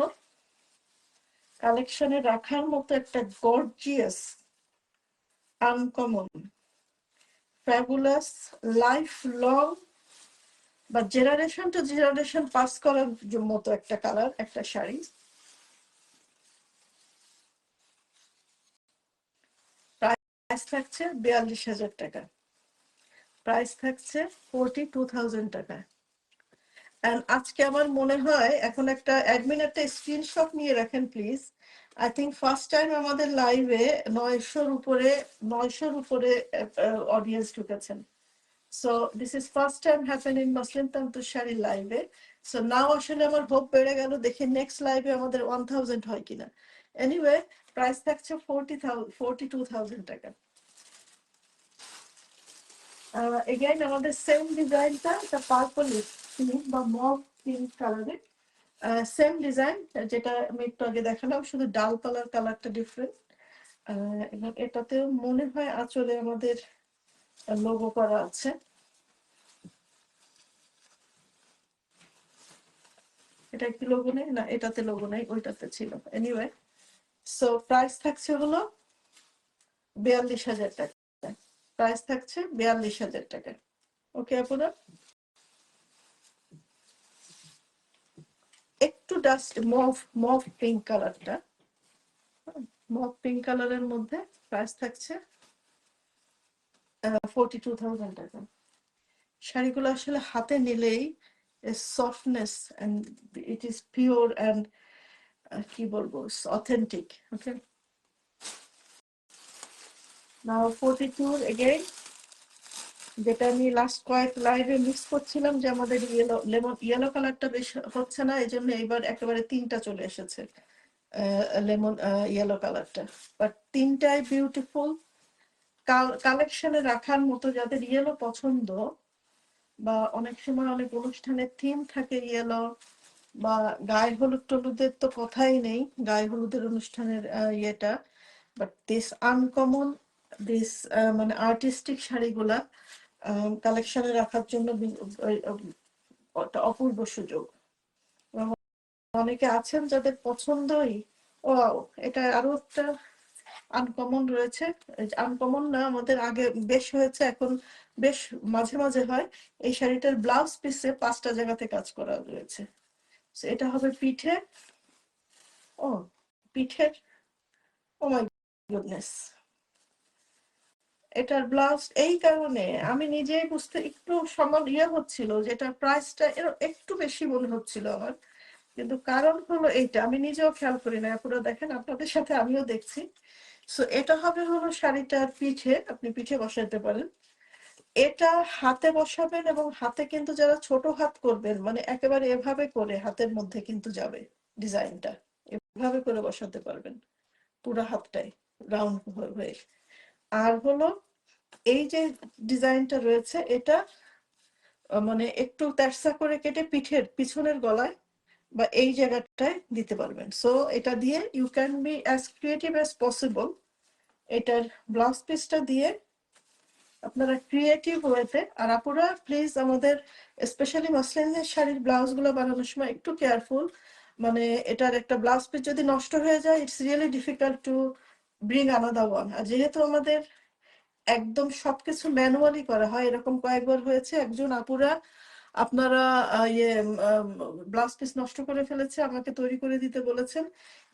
কালেকশনে রাখার মতো একটা gorgeous, uncommon, fabulous, life long বা জেনারেশন টু জেনারেশন পাস করার মতো একটা কালার, একটা শাড়ি। প্রাইস থাকছে ৪২,০০০ টাকা। প্রাইস থাকছে 42,000 টাকা। And আজকে আমার মনে হয় এখন একটা অ্যাডমিন একটা স্ক্রিনশট নিয়ে রাখেন please. I think first time আমাদের লাইভে 900-র উপরে অডিয়েন্স ঢুকেছেন। So this is first time happen in muslin তান্তুর শাড়ি লাইভে। সো নাও আসলে আমার হোপ বেড়ে গেল, দেখি নেক্সট লাইভে আমাদের 1000 হয় কিনা। এনিওয়ে, প্রাইস থাকছে 42,000 টাকা। এগেইন আমাদের সেম ডিজাইনটা, এটা পার্পল পিঙ্ক বা মভ পিঙ্ক কালারের সেম ডিজাইন, যেটা আমি একটু আগে দেখালাম, শুধু ডালপালার কালারটা ডিফারেন্ট। এবং এটাতেও মনে হয় আঁচলে আমাদের লোগো করা আছে। এটা কি লোগো নেই? না, এটাতে লোগো নেই, ওইটাতে ছিল। এনিওয়ে, সো প্রাইস থাকছে হলো 42,000 টাকা। প্রাইস থাকছে 42,000 টাকা। ওকে আপনারা একটু ডাস্ট মভ পিঙ্ক কালারটা, মভ পিঙ্ক কালারের মধ্যে প্রাইস থাকছে 42,000 টাকা। শাড়িগুলো আসলে হাতে নিলেই softness and it is pure and কি বলবো, অথেন্টিক। ওকে, নাও 42 এগেইন, যেটা আমি লাস্ট কয়েক লাইভে মিক্স করছিলাম যে আমাদের ইয়েলো কালারটা বেশ হচ্ছে না, এই জন্য এবার একেবারে 3টা চলে এসেছে লেমন ইয়েলো কালারটা। বাট 3টাই বিউটিফুল, কালেকশনে রাখার মতো। যাদের ইয়েলো পছন্দ, বা অনেক সময় অনেক অনুষ্ঠানের থিম থাকে ইয়েলো, বা গায়ে হলুদ টলুদের তো কথাই নেই, গায়ে হলুদের অনুষ্ঠানের ইয়েটা। বাট দিস আনকমন, দিস মানে আর্টিস্টিক শাড়িগুলা কালেকশনে রাখার জন্য অপূর্ব সুযোগ। অনেকে আছেন যাদের পছন্দই, ও এটা আরো একটা আনকমন রয়েছে। আনকমন না, আমাদের আগে বেশ হয়েছে, এখন বেশ মাঝে মাঝে হয়। এই শাড়িটার ব্লাউজ পিসে 5টা জায়গাতে কাজ করা রয়েছে। এটা হবে পিঠে, ও পিঠের, ও মাই গুডনেস। এটার ব্লাউজ এই কারণে আমি নিজেই বুঝতে একটু সময় হচ্ছিল, যেটা প্রাইসটা একটু বেশি মনে হচ্ছিল আমার, কিন্তু কারণ হলো এইটা আমি নিজেও খেয়াল করি না। পুরো দেখেন, আপনাদের সাথে আমিও দেখছি। সো এটা হবে হলো শাড়িটার পিঠে, আপনি পিঠে বসাতে পারেন। এটা হাতে বসাবেন, এবং হাতে কিন্তু যারা ছোট হাত করবেন, মানে একেবারে এভাবে করে হাতের মধ্যে কিন্তু যাবে ডিজাইনটা, এভাবে করে বসাতে পারবেন পুরো হাতটাই রাউন্ড হয়ে। আর হলো এই যে ডিজাইনটা রয়েছে, এটা মানে একটু তেরসা করে কেটে পিঠের পিছনের গলায় বা এই জায়গাটায় দিতে পারবেন। সো এটা দিয়ে you can be as creative as possible. এটার ব্লাউজ পিসটা দিয়ে আপনারা ক্রিয়েটিভ ওয়েতে। আর আপুরা প্লিজ আমাদের স্পেশালি মসলিনের শাড়ির ব্লাউজগুলো বানানোর সময় একটু কেয়ারফুল। মানে এটার একটা ব্লাউজ পিস যদি নষ্ট হয়ে যায়, it's really difficult to bring another one. আর যেহেতু আমাদের একদম সবকিছু ম্যানুয়ালি করা হয়, এরকম কয়েকবার হয়েছে একজন আপুরা আপনারা ইয়ে ব্লাউজ পিস নষ্ট করে ফেলেছে, আমাকে তৈরি করে দিতে বলেছেন,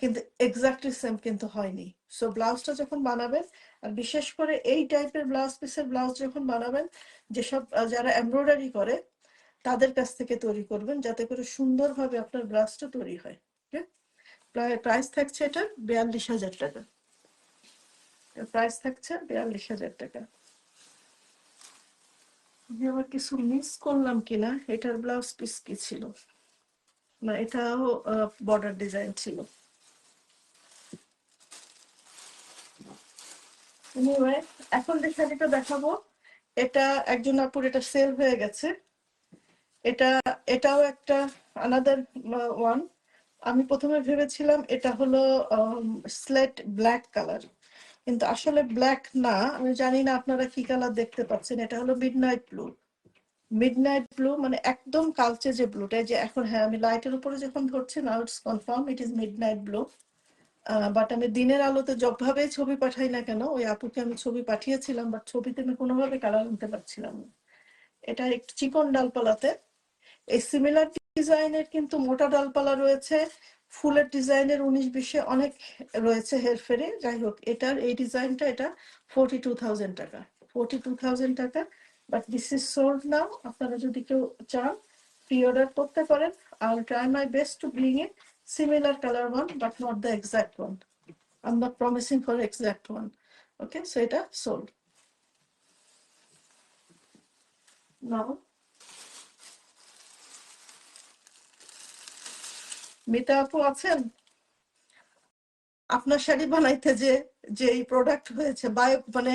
কিন্তু এক্স্যাক্টলি সেম কিন্তু হয়নি। সো ব্লাউজটা যখন বানাবেন, আর বিশেষ করে এই টাইপের ব্লাউজ পিসের ব্লাউজ যখন বানাবেন, যেসব যারা এমব্রয়ডারি করে তাদের কাছ থেকে তৈরি করবেন, যাতে করে সুন্দরভাবে আপনার ব্লাউজটা তৈরি হয়। প্রাইস থাকছে এটা 42,000 টাকা। প্রাইস থাকছে 42,000 টাকা। আমি আবার কিছু মিস করলাম কিনা, এটার ব্লাউজ পিস কি ছিল, না এটাও বর্ডার ডিজাইন ছিল। এনিওয়ে, এখন যে শাড়িটা দেখাবো, এটা একজন আপুর এটা সেল হয়ে গেছে। এটা এটাও একটা আনাদার ওয়ান। আমি প্রথমে ভেবেছিলাম এটা হলো স্লেট ব্ল্যাক কালার, কিন্তু আসলে ব্ল্যাক না। আমি জানি না আপনারা কি কালার দেখতে পাচ্ছেন, এটা হলো মিডনাইট ব্লু। মিডনাইট ব্লু মানে একদম কালচে যে ব্লুটা, যে এখন, হ্যাঁ আমি লাইটের উপরে যখন ধরছি, now it's confirm it is midnight blue. But আমি দিনের আলোতে যতভাবে ছবি পাঠাই না কেন, ওই আপুকে আমি ছবি পাঠিয়েছিলাম, বাট ছবিতে আমি কোনোভাবে কালার আনতে পারছিলাম না। এটা একটু চিকন ডালপালাতে। এই সিমিলার ডিজাইনের কিন্তু মোটা ডালপালা রয়েছে, ফুলের ডিজাইনের 19-20-এ অনেক রয়েছে হেরফেরে। যাই হোক, এটার এই ডিজাইনটা, এটা 42,000 টাকা। 42,000 টাকা, বাট দিস ইজ সোল্ড নাও। আপনারা যদি কেউ চান, pre-order করতে পারেন। I'll try my best to bring a similar color one, but not the exact one. I'm not promising for exact one. Okay, so এটা sold. Now, মিতা আপু আছেন? আপনার শাড়ি বানাইতে যে যে এই প্রোডাক্ট হয়েছে বায়ো মানে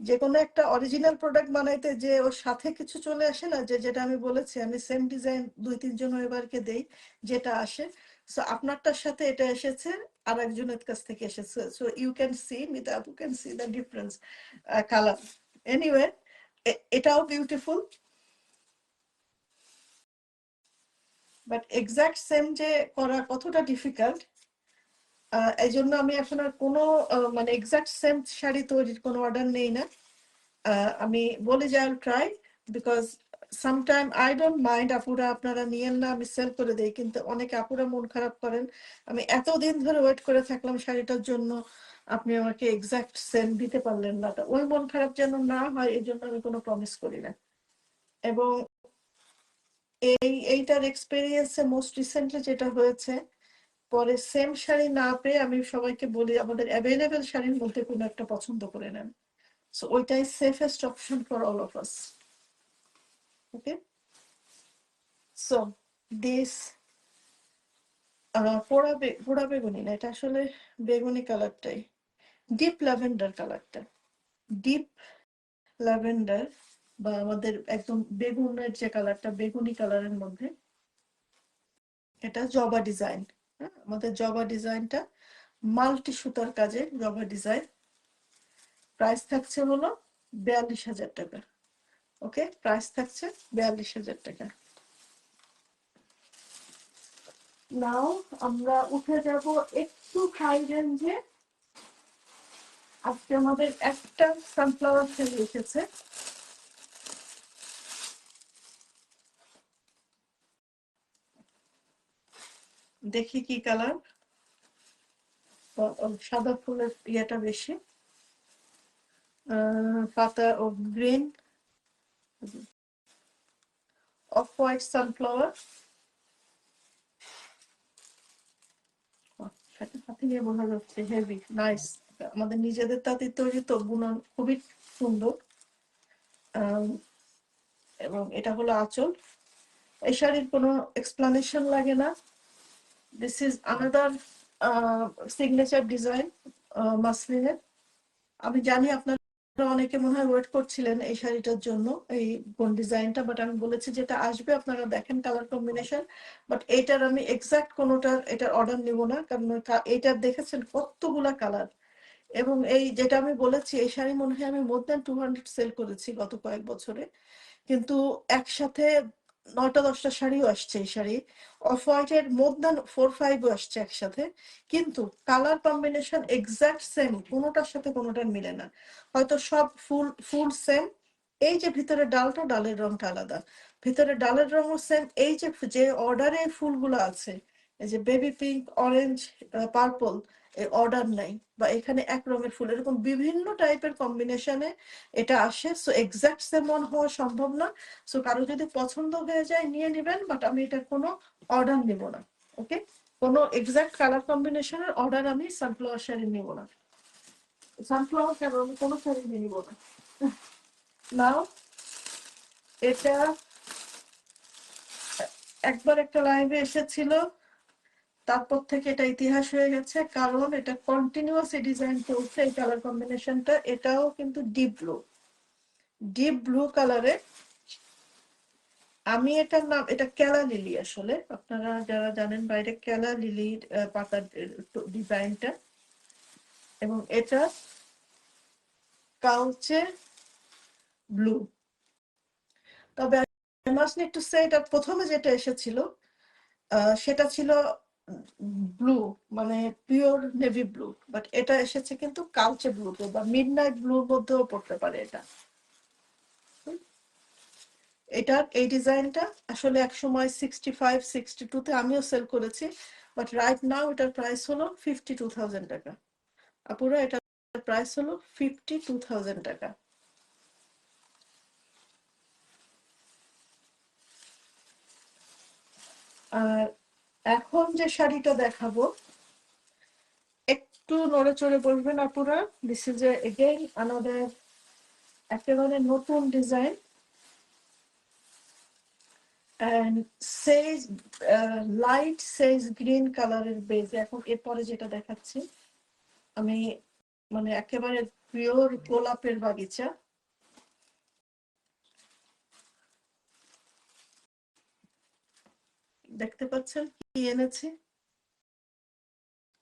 যে কোনো একটা অরিজিনাল প্রোডাক্ট বানাইতে যে ওর সাথে কিছু চলে আসে না, যে যেটা আমি বলেছি আমি সেম ডিজাইন 2-3 জন এবারকে দেই যেটা আসে, সো আপনারটার সাথে এটা এসেছে আর একজনের কাছ থেকে এসেছে, so you can see, Mita আপু can see the difference colour. Anyway, এটাও বিউটিফুল, বাট এক্সাক্ট সেম যে করা কতটা ডিফিকাল্ট, এই জন্য আমি এখন আর কোনো মানে এক্সাক্ট সেম শাড়ি তৈরির কোনো অর্ডার নেই না। আমি বলি যে I try, because sometime I don't mind আপুরা আপনারা নিয়েন না, আমি সেল করে দেই, কিন্তু অনেকে আপুরা মন খারাপ করেন আমি এতদিন ধরে ওয়েট করে থাকলাম শাড়িটার জন্য, আপনি আমাকে এক্সাক্ট সেম দিতে পারলেন না, ওই মন খারাপ যেন না হয় এই জন্য আমি কোনো প্রমিস করি না। এবং এইটার এক্সপেরিয়েন্সে মোস্ট রিসেন্টলি যেটা হয়েছে, পরে সেম শাড়ি না পেয়ে আমি সবাইকে বলি আমাদের অ্যাভেলেবেল শাড়ির মধ্যে কোনো একটা পছন্দ করে নেন, সো ওইটাই safest option for all of us. Okay, so this পোড়া বেগুনি না, এটা আসলে বেগুনি কালারটাই, ডিপ ল্যাভেন্ডার কালারটা, ডিপ ল্যাভেন্ডার বা আমাদের একদম বেগুনের যে কালারটা বেগুনি কালারের মধ্যে, এটা জবা ডিজাইন। হ্যাঁ, আমাদের জবা ডিজাইনটা মাল্টি সুতার কাজে জবা ডিজাইন, প্রাইস থাকছে হলো 42,000 টাকা। ওকে, প্রাইস থাকছে 42,000 টাকা। নাও আমরা উঠে যাব একটু হাই রেঞ্জে। আজকে আমাদের একটা সানফ্লাওয়ার সেল এসেছে, দেখি কি কালার, সাদা ফুলের ইয়েটা বেশি, পাতা ও গ্রিন, অফ হোয়াইট সানফ্লাওয়ার, সাথে সাথে নিয়ে বোঝা যাচ্ছে হেভি নাইস, আমাদের নিজেদের তাঁতি তৈরি তো, বুনন খুবই সুন্দর। এবং এটা হলো আঁচল, এই শাড়ির কোনো এক্সপ্লানেশন লাগে না, this is another signature design মাসলিনের। আমি জানি আপনারা অনেকে মনে হয় ওয়েট করছিলেন এই শাড়িটার জন্য, এই কোন ডিজাইনটা, বাট আমি বলেছি যেটা আসবে আপনারা দেখেন কালার কম্বিনেশন, বাট এইটার আমি এক্সাক্ট কোনোটার এটার অর্ডার নিব না, কারণ এইটার দেখেছেন কতগুলা কালার, এবং এই যেটা আমি বলেছি এই শাড়ি মনে হয় আমি মোর দ্যান 200 সেল করেছি গত কয়েক বছরে, কিন্তু একসাথে 9টা-10টা শাড়িও আসছে, এই শাড়ি অফ হোয়াইটের মোর দ্যান 4-5ও আসছে একসাথে, কিন্তু কালার কম্বিনেশন এক্সাক্ট সেম, কোনোটার সাথে কোনোটার মিলে না, হয়তো সব ফুল ফুল সেম, এই যে ভিতরে ডালটা ডালের রংটা আলাদা, ভিতরে ডালের রঙও সেম, এই যে যে অর্ডারে ফুলগুলো আছে এই যে বেবি পিঙ্ক, অরেঞ্জ, পার্পল, এই অর্ডার নাই, বা এখানে এক রঙের ফুল, এরকম বিভিন্ন টাইপের কম্বিনেশনে এটা আসে, সো এক্সাক্ট সেম ওয়ান হওয়া সম্ভব না, সো কারো যদি পছন্দ হয়ে যায় নিয়ে নেবেন, বাট আমি এটার কোনো অর্ডার নেব না। ওকে, কোনো এক্সাক্ট কালার কম্বিনেশনের অর্ডার আমি সানফ্লাওয়ার শাড়ি নেব না, সানফ্লাওয়ার কেন আমি কোনো শাড়ি নিব না। নাও এটা একবার একটা লাইভে এসেছিল, তারপর থেকে এটা ইতিহাস হয়ে গেছে, কারণ এটা কন্টিনিউয়াস এই ডিজাইন চলছে, এই কালার কম্বিনেশনটা, এটাও কিন্তু ডিপ ব্লু কালারে। আমি এটার নাম, এটা কেলা লিলি, আসলে আপনারা যারা জানেন বাইরে কেলা লিলির পাতার ডিজাইনটা, এবং এটা কালচে ব্লু, তবে আই মাস্ট নিড টু সে এটা প্রথমে যেটা এসেছিল সেটা ছিল ব্লু, মানে পিওর নেভি ব্লু, বাট এটা এসেছে কিন্তু কালচে ব্লুতে বা মিডনাইট ব্লুর মধ্যেও পড়তে পারে এটা। এটার এই ডিজাইনটা আসলে এক সময় 65-62-তে আমিও সেল করেছি, বাট রাইট নাও এটার প্রাইস হলো 52,000 টাকা। আপুরা এটার প্রাইস হলো 52,000 টাকা। আর এখন যে শাড়িটা দেখাবো, একটু নড়ে চড়ে বসবেন আপুরা। দিস ইজ এগেইন আনাদার একেবারে নতুন design and Sage light Sage green কালারের বেজ। এখন এরপরে যেটা দেখাচ্ছি আমি, মানে একেবারে পিওর গোলাপের বাগিচা। দেখতে পাচ্ছেন কি এনেছি?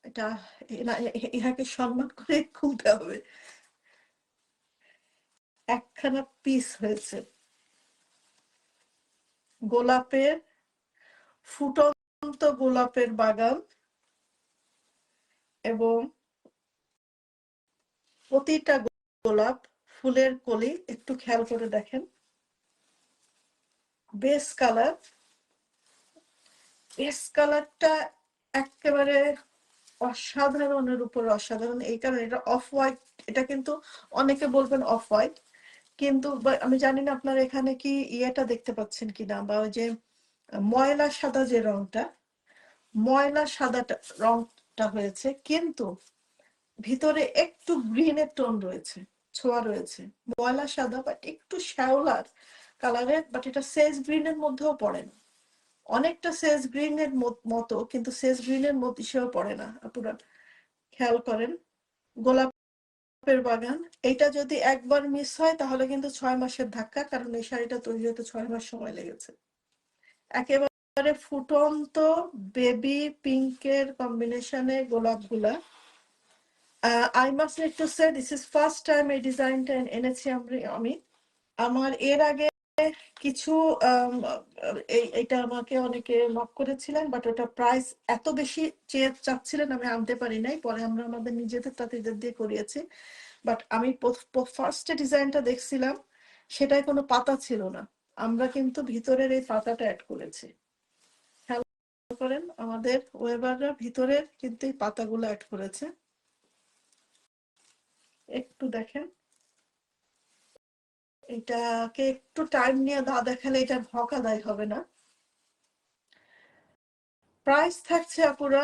এটা ইহাকে সম্মান করে খুলতে হবে। একখানা পিস হয়েছে গোলাপের, ফুটন্ত গোলাপের বাগান, এবং প্রতিটা গোলাপ ফুলের কলি। একটু খেয়াল করে দেখেন, বেস কালার, বেস কালারটা একেবারে অসাধারণের উপর অসাধারণ। এই কারণে এটা অফ হোয়াইট, এটা কিন্তু অনেকে বলবেন অফ হোয়াইট, কিন্তু আমি জানি না আপনারা এখানে কি ইয়েটা দেখতে পাচ্ছেন কিনা, বা ওই যে ময়লা সাদা যে রংটা, ময়লা সাদাটা রংটা হয়েছে, কিন্তু ভিতরে একটু গ্রিনের টোন রয়েছে, ছোঁয়া রয়েছে। ময়লা সাদা বাট একটু শ্যাওলার কালারের, বাট এটা সেজ গ্রিনের মধ্যেও পড়ে না। অনেকটা সেজ গ্রিনের মতো, কিন্তু সেজ গ্রিনের মধ্যে সেও পড়ে না। আপনারা খেয়াল করেন, গোলাপের বাগান। এটা যদি একবার মিস হয় তাহলে কিন্তু 6 মাসের ধাক্কা, কারণ এই শাড়িটা তৈরি হতে 6 মাস সময় লেগেছে। একেবারে ফুটন্ত বেবি পিঙ্কের কম্বিনেশনে গোলাপগুলা। I must need to say this is first time এই ডিজাইনটা এনেছি আমি। আমার এর আগে কিছু এটা আমাকে অনেকে নক করেছিলেন, বাট ওটা প্রাইস এত বেশি চাচ্ছিলেন, আমি আনতে পারি নাই। পরে আমরা আমাদের নিজেদের তাঁতিদের দিয়ে করিয়েছি। বাট আমি ফার্স্টে ডিজাইনটা দেখছিলাম, সেটায় কোনো পাতা ছিল না। আমরা কিন্তু ভিতরের এই পাতাটা অ্যাড করেছি। খেয়াল করেন, আমাদের ওয়েবাররা ভিতরের কিন্তু এই পাতাগুলো অ্যাড করেছে। একটু দেখেন, এটাকে একটু টাইম নিয়ে দেখালে এটা ভক আদায় হবে না। প্রাইস থাকছে আপুরা,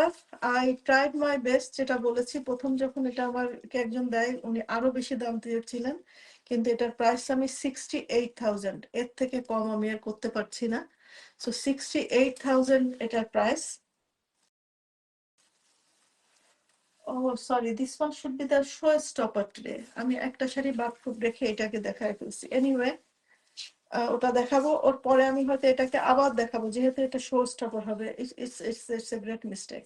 আই ট্রাইড মাই বেস্ট, যেটা বলেছি প্রথম যখন এটা আমাকে একজন দেয়, উনি আরো বেশি দাম দিয়েছিলেন, কিন্তু এটার প্রাইস আমি 68,000, এর থেকে কম আমি আর করতে পারছি না। সো 68,000 এটার প্রাইস। Oh sorry, this one should be the show stopper today. আমি একটা শাড়ি বাদ রেখে এটাকে দেখায় ফেলছি। এনিওয়ে, ওটা দেখাবো, ওর পরে আমি হয়তো এটাকে আবার দেখাবো, যেহেতু এটা শো স্টপার হবে। It's a great mistake.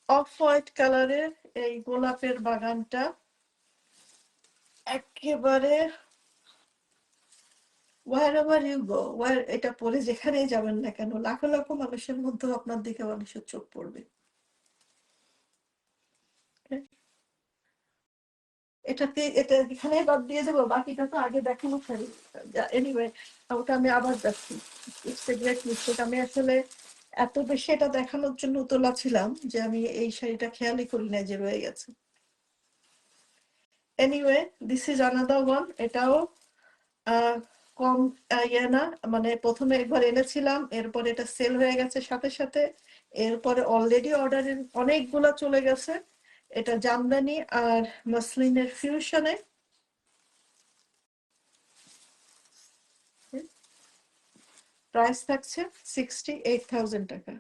Off white কালারের এই গোলাপের বাগানটা একেবারে wherever you go, এটা পরে যেখানেই যাবেন না কেন, লাখো লাখো মানুষের মধ্যে আপনার দিকে মানুষের চোখ পড়বে। এটা এখানে বাদ দিয়ে দেবো, বাকিটা তো আগে দেখানো শাড়ি। এনিওয়ে, ওটা আমি আবার দেখছি। It's a great mistake. আমি আসলে এত বেশি এটা দেখানোর জন্য উতলা ছিলাম যে আমি এই শাড়িটা খেয়ালই করি না যে রয়ে গেছে। Anyway, this is another one. এটাও কম ইয়ে না, মানে প্রথমে একবার এনেছিলাম, এরপর এটা সেল হয়ে গেছে সাথে সাথে। এরপরে অলরেডি অর্ডারের অনেকগুলা চলে গেছে। এটা জামদানি আর মসলিনের ফিউশনে। প্রাইস থাকছে 68,000 টাকা।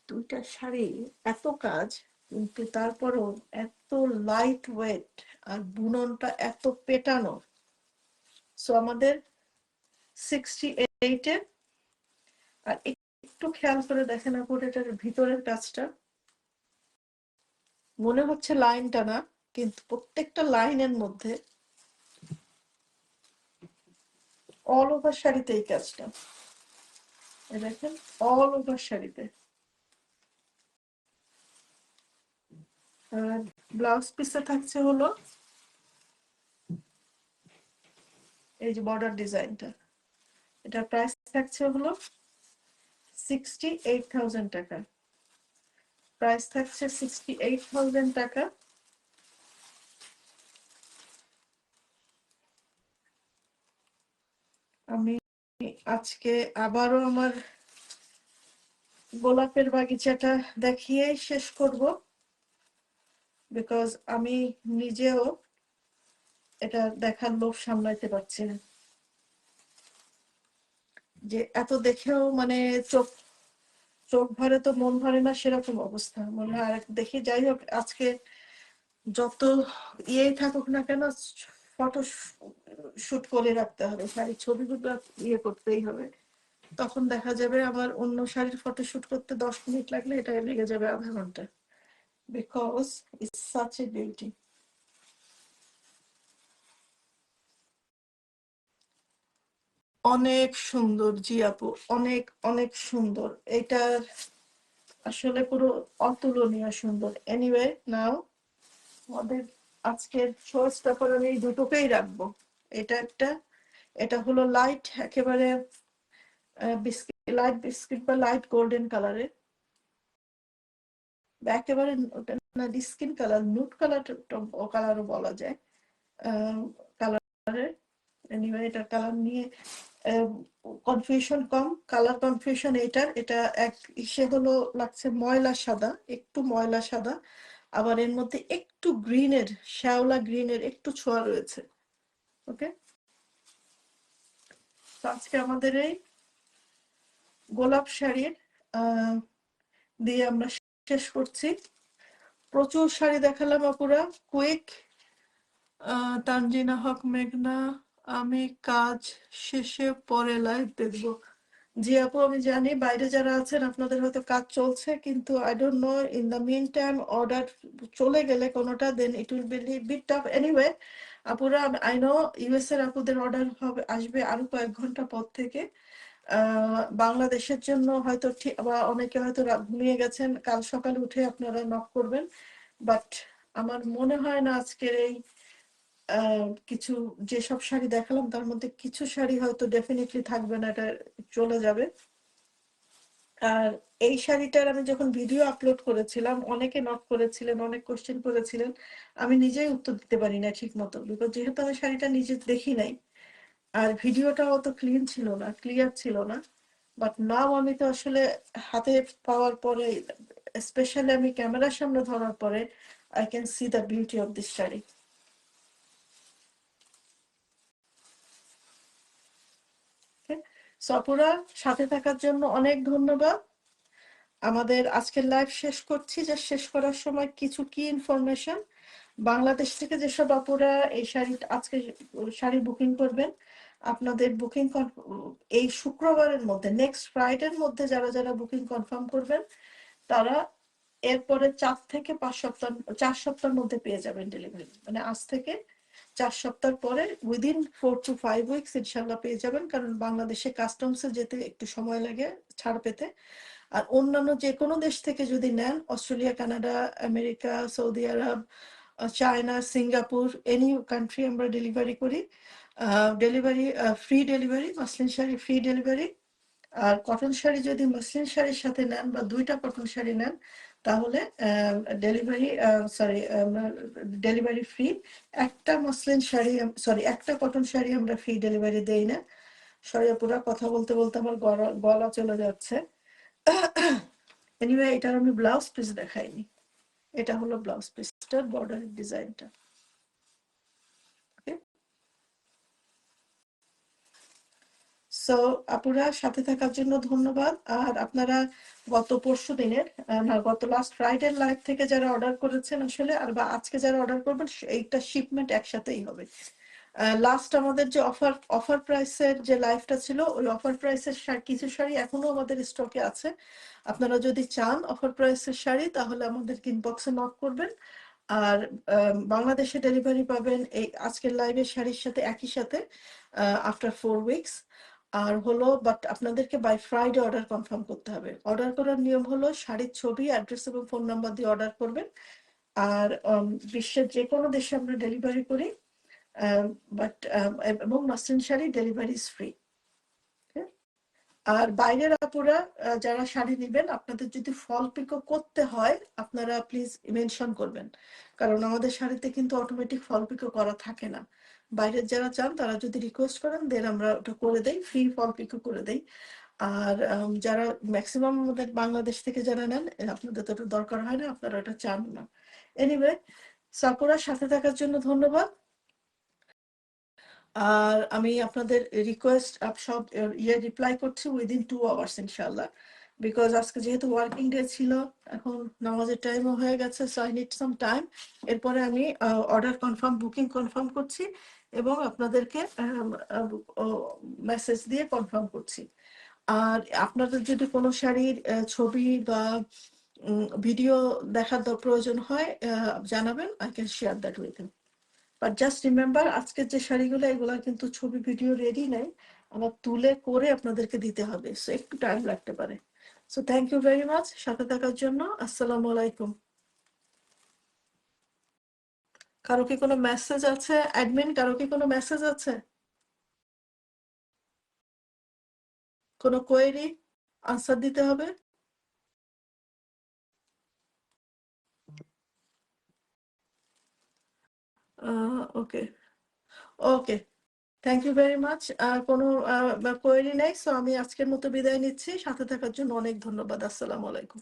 দুইটা শাড়ি, এত কাজ, কিন্তু তারপরও এত লাইট ওয়েট, আর বুননটা এত পেটানো। সো আমাদের 68-এ। আর একটু খেয়াল করে দেখেন আপনি এটার ভিতরের কাজটা, মনে হচ্ছে লাইনটা না, কিন্তু প্রত্যেকটা লাইনের মধ্যে অল ওভার শাড়িতে এই কাজটা। দেখেন, অল ওভার শাড়িতে। আর ব্লাউজ পিসে থাকছে হলো এই যে বর্ডার ডিজাইনটা। এটার প্রাইস থাকছে হলো 68,000 টাকা। প্রাইস থাকছে 68,000 টাকা। আমি আজকে আবারও আমার গোলাপের বাগিচাটা দেখিয়েই শেষ করব, বিকজ আমি নিজেও এটা দেখার লোভ সামলাইতে পারছি না, যে এত দেখেও মানে চোখ চোখ ভরে তো মন ভরে না, সেরকম অবস্থা মনে হয়। আর দেখি, যাই হোক, আজকে যত ইয়েই থাকুক না কেন, ফটো শুট করে রাখতে হবে, শাড়ির ছবিগুলো করতেই হবে। তখন দেখা যাবে আমার অন্য শাড়ির ফটো শুট করতে 10 মিনিট লাগলে এটা লেগে যাবে আধা ঘন্টা, because it's such a beauty. অনেক সুন্দর জি আপু, অনেক অনেক সুন্দর। এটার আসলে পুরো অতুলনীয় সুন্দর। এনিওয়ে, নাও আমাদের আজকের চয়েসটা করে আমি এই দুটোকেই রাখবো। এটা একটা, এটা হলো লাইট, একেবারে বিস্কিট, লাইট বিস্কিট বা লাইট গোল্ডেন কালারের, বা একেবারে ওটা না স্কিন কালার, নুট কালার কালারও বলা যায় কালারের। এনিওয়ে, এটার কালার নিয়ে কনফিউশন কম, কালার কনফিউশন এটার, এটা এক ইসে হলো লাগছে ময়লা সাদা, একটু ময়লা সাদা, আবার এর মধ্যে একটু গ্রিনের, শ্যাওলা গ্রিনের একটু ছোঁয়া রয়েছে। ওকে, তো আজকে আমাদের এই গোলাপ শাড়ির দিয়ে আমরা শেষ করছি। প্রচুর শাড়ি দেখালাম আপুরা, কুইক। তানজিনা হক মেঘনা, আমি কাজ শেষে পরে লাইভ দেখবো। জি আপু, আমি জানি বাইরে যারা আছেন আপনাদের হয়তো কাজ চলছে, কিন্তু I don't know, in the meantime order চলে গেলে কোনোটা, then it will be bit tough. Anyway আপুরা, আই নো ইউএস এর আপুদের অর্ডার হবে, আসবে আরো কয়েক ঘন্টা পর থেকে। বাংলাদেশের জন্য হয়তো ঠিক, বা অনেকে হয়তো ঘুমিয়ে গেছেন, কাল সকালে উঠে আপনারা নক করবেন। বাট আমার মনে হয় না আজকের এই কিছু যেসব শাড়ি দেখালাম তার মধ্যে কিছু শাড়ি হয়তো ডেফিনেটলি থাকবে না, এটা চলে যাবে। আর এই শাড়িটার আমি যখন ভিডিও আপলোড করেছিলাম, অনেকে নক করেছিলেন, অনেক কোশ্চেন করেছিলেন, আমি নিজেই উত্তর দিতে পারি না ঠিক মতো, বিকজ যেহেতু আমি শাড়িটা নিজে দেখি নাই, আর ভিডিওটা অত ক্লিন ছিল না, ক্লিয়ার ছিল না। বাট নাও আমি তো আসলে হাতে পাওয়ার পরে, স্পেশালি আমি ক্যামেরার সামনে ধরার পরে, I can see the beauty of this sari. Sapura, সাথে থাকার জন্য অনেক ধন্যবাদ। আমাদের আজকের লাইভ শেষ করছি, যে শেষ করার সময় কিছু কি ইনফরমেশন। বাংলাদেশ থেকে যেসব আপুরা এই শাড়ি আজকে শাড়ি বুকিং করবেন, আপনাদের বুকিং এই শুক্রবারের মধ্যে, নেক্সট ফ্রাইডের মধ্যে যারা যারা বুকিং কনফার্ম করবেন, তারা এরপরে 4 থেকে 5 সপ্তাহ, 4 সপ্তাহের মধ্যে পেয়ে যাবেন ডেলিভারি। মানে আজ থেকে 4 সপ্তাহ পরে, উইদিন 4 to 5 উইকস ইনশাল্লাহ পেয়ে যাবেন, কারণ বাংলাদেশে কাস্টমসে যেতে একটু সময় লাগে ছাড় পেতে। আর অন্যান্য যে কোনো দেশ থেকে যদি নেন, Australia, Canada, America, Saudi Arab, China, Singapore, any country আমরা ডেলিভারি করি। Delivery free, delivery muslin sari free delivery. আর কটন শাড়ি যদি মসলিন শাড়ির সাথে নেন বা দুইটা কটন শাড়ি নেন, তাহলে ডেলিভারি, সরি, ডেলিভারি ফ্রি। একটা মসলিন শাড়ি, সরি, একটা কটন শাড়ি আমরা ফ্রি ডেলিভারি দেই না। সরি পুরো কথা বলতে বলতে আমার গলা চলে যাচ্ছে। এনিওয়ে, এটার আমি ব্লাউজ পিস দেখাইনি, এটা হলো ব্লাউজ পিসটার বর্ডারের ডিজাইনটা। ওকে, সো আপুরা, সাথে থাকার জন্য ধন্যবাদ। আর আপনারা গত পরশু দিনের, না, গত লাস্ট ফ্রাইডে লাইভ থেকে যারা অর্ডার করেছেন আসলে, আর বা আজকে যারা অর্ডার করবেন, এইটা শিপমেন্ট একসাথেই হবে। লাস্ট আমাদের যে অফার প্রাইসের যে লাইভটা ছিল, ওই অফার প্রাইসের কিছু শাড়ি এখনো আমাদের স্টকে আছে। আপনারা যদি চান অফার প্রাইসের শাড়ি, তাহলে আমাদের ইনবক্সে নক করবেন। আর বাংলাদেশে ডেলিভারি পাবেন এই আজকের লাইভের শাড়ির সাথে, একই সাথে, আফটার 4 উইকস। আর হলো, বাট আপনাদেরকে বাই ফ্রাইডে অর্ডার কনফার্ম করতে হবে। অর্ডার করার নিয়ম হলো, শাড়ির ছবি, অ্যাড্রেস এবং ফোন নাম্বার দিয়ে অর্ডার করবেন। আর বিশ্বের যে কোনো দেশে আমরা ডেলিভারি করি, বাট এবং muslin sari delivery is free. আর বাইরের আপুরা যারা শাড়ি নিবেন, আপনাদের যদি ফল পিকো করতে হয় আপনারা প্লিজ মেনশন করবেন, কারণ আমাদের শাড়িতে কিন্তু অটোমেটিক ফল পিকো করা থাকে না। বাইরের যারা চান তারা যদি রিকোয়েস্ট করেন দেন আমরা ওটা করে দেই, ফ্রি ফল পিকো করে দেই। আর যারা ম্যাক্সিমাম আমাদের বাংলাদেশ থেকে যারা নেন আপনাদের তো ওটা দরকার হয় না, আপনারা ওটা চান না। এনিওয়ে, সাপুরার সাথে থাকার জন্য ধন্যবাদ। আর আমি আপনাদের রিকোয়েস্ট সব রিপ্লাই করছি উইদিন 2 আওয়ার্স ইনশাল্লাহ, বিকজ আজকে যেহেতু ওয়ার্কিং ডে ছিল, এখন নামাজের টাইমও হয়ে গেছে, so I need some time. এরপরে আমি অর্ডার কনফার্ম, বুকিং কনফার্ম করছি এবং আপনাদেরকে মেসেজ দিয়ে কনফার্ম করছি। আর আপনাদের যদি কোনো শাড়ির ছবি বা ভিডিও দেখার প্রয়োজন হয় জানাবেন, I can share that with you. But just remember, আজকের যে শাড়িগুলো এগুলো কিন্তু ছবি ভিডিও রেডি নাই, আমার তুলে করে আপনাদেরকে দিতে হবে, সো একটু টাইম লাগতে পারে। So thank you very much সাথে থাকার জন্য। আসসালামু আলাইকুম। কারো কি কোনো মেসেজ আছে অ্যাডমিন, কারো কি কোনো মেসেজ আছে, কোনো কোয়েরি আনসার দিতে হবে? ওকে, ওকে, থ্যাংক ইউ ভেরি মাচ। আর কোনো কোয়েরি নেই, সো আমি আজকের মতো বিদায় নিচ্ছি। সাথে থাকার জন্য অনেক ধন্যবাদ। আসসালামু আলাইকুম।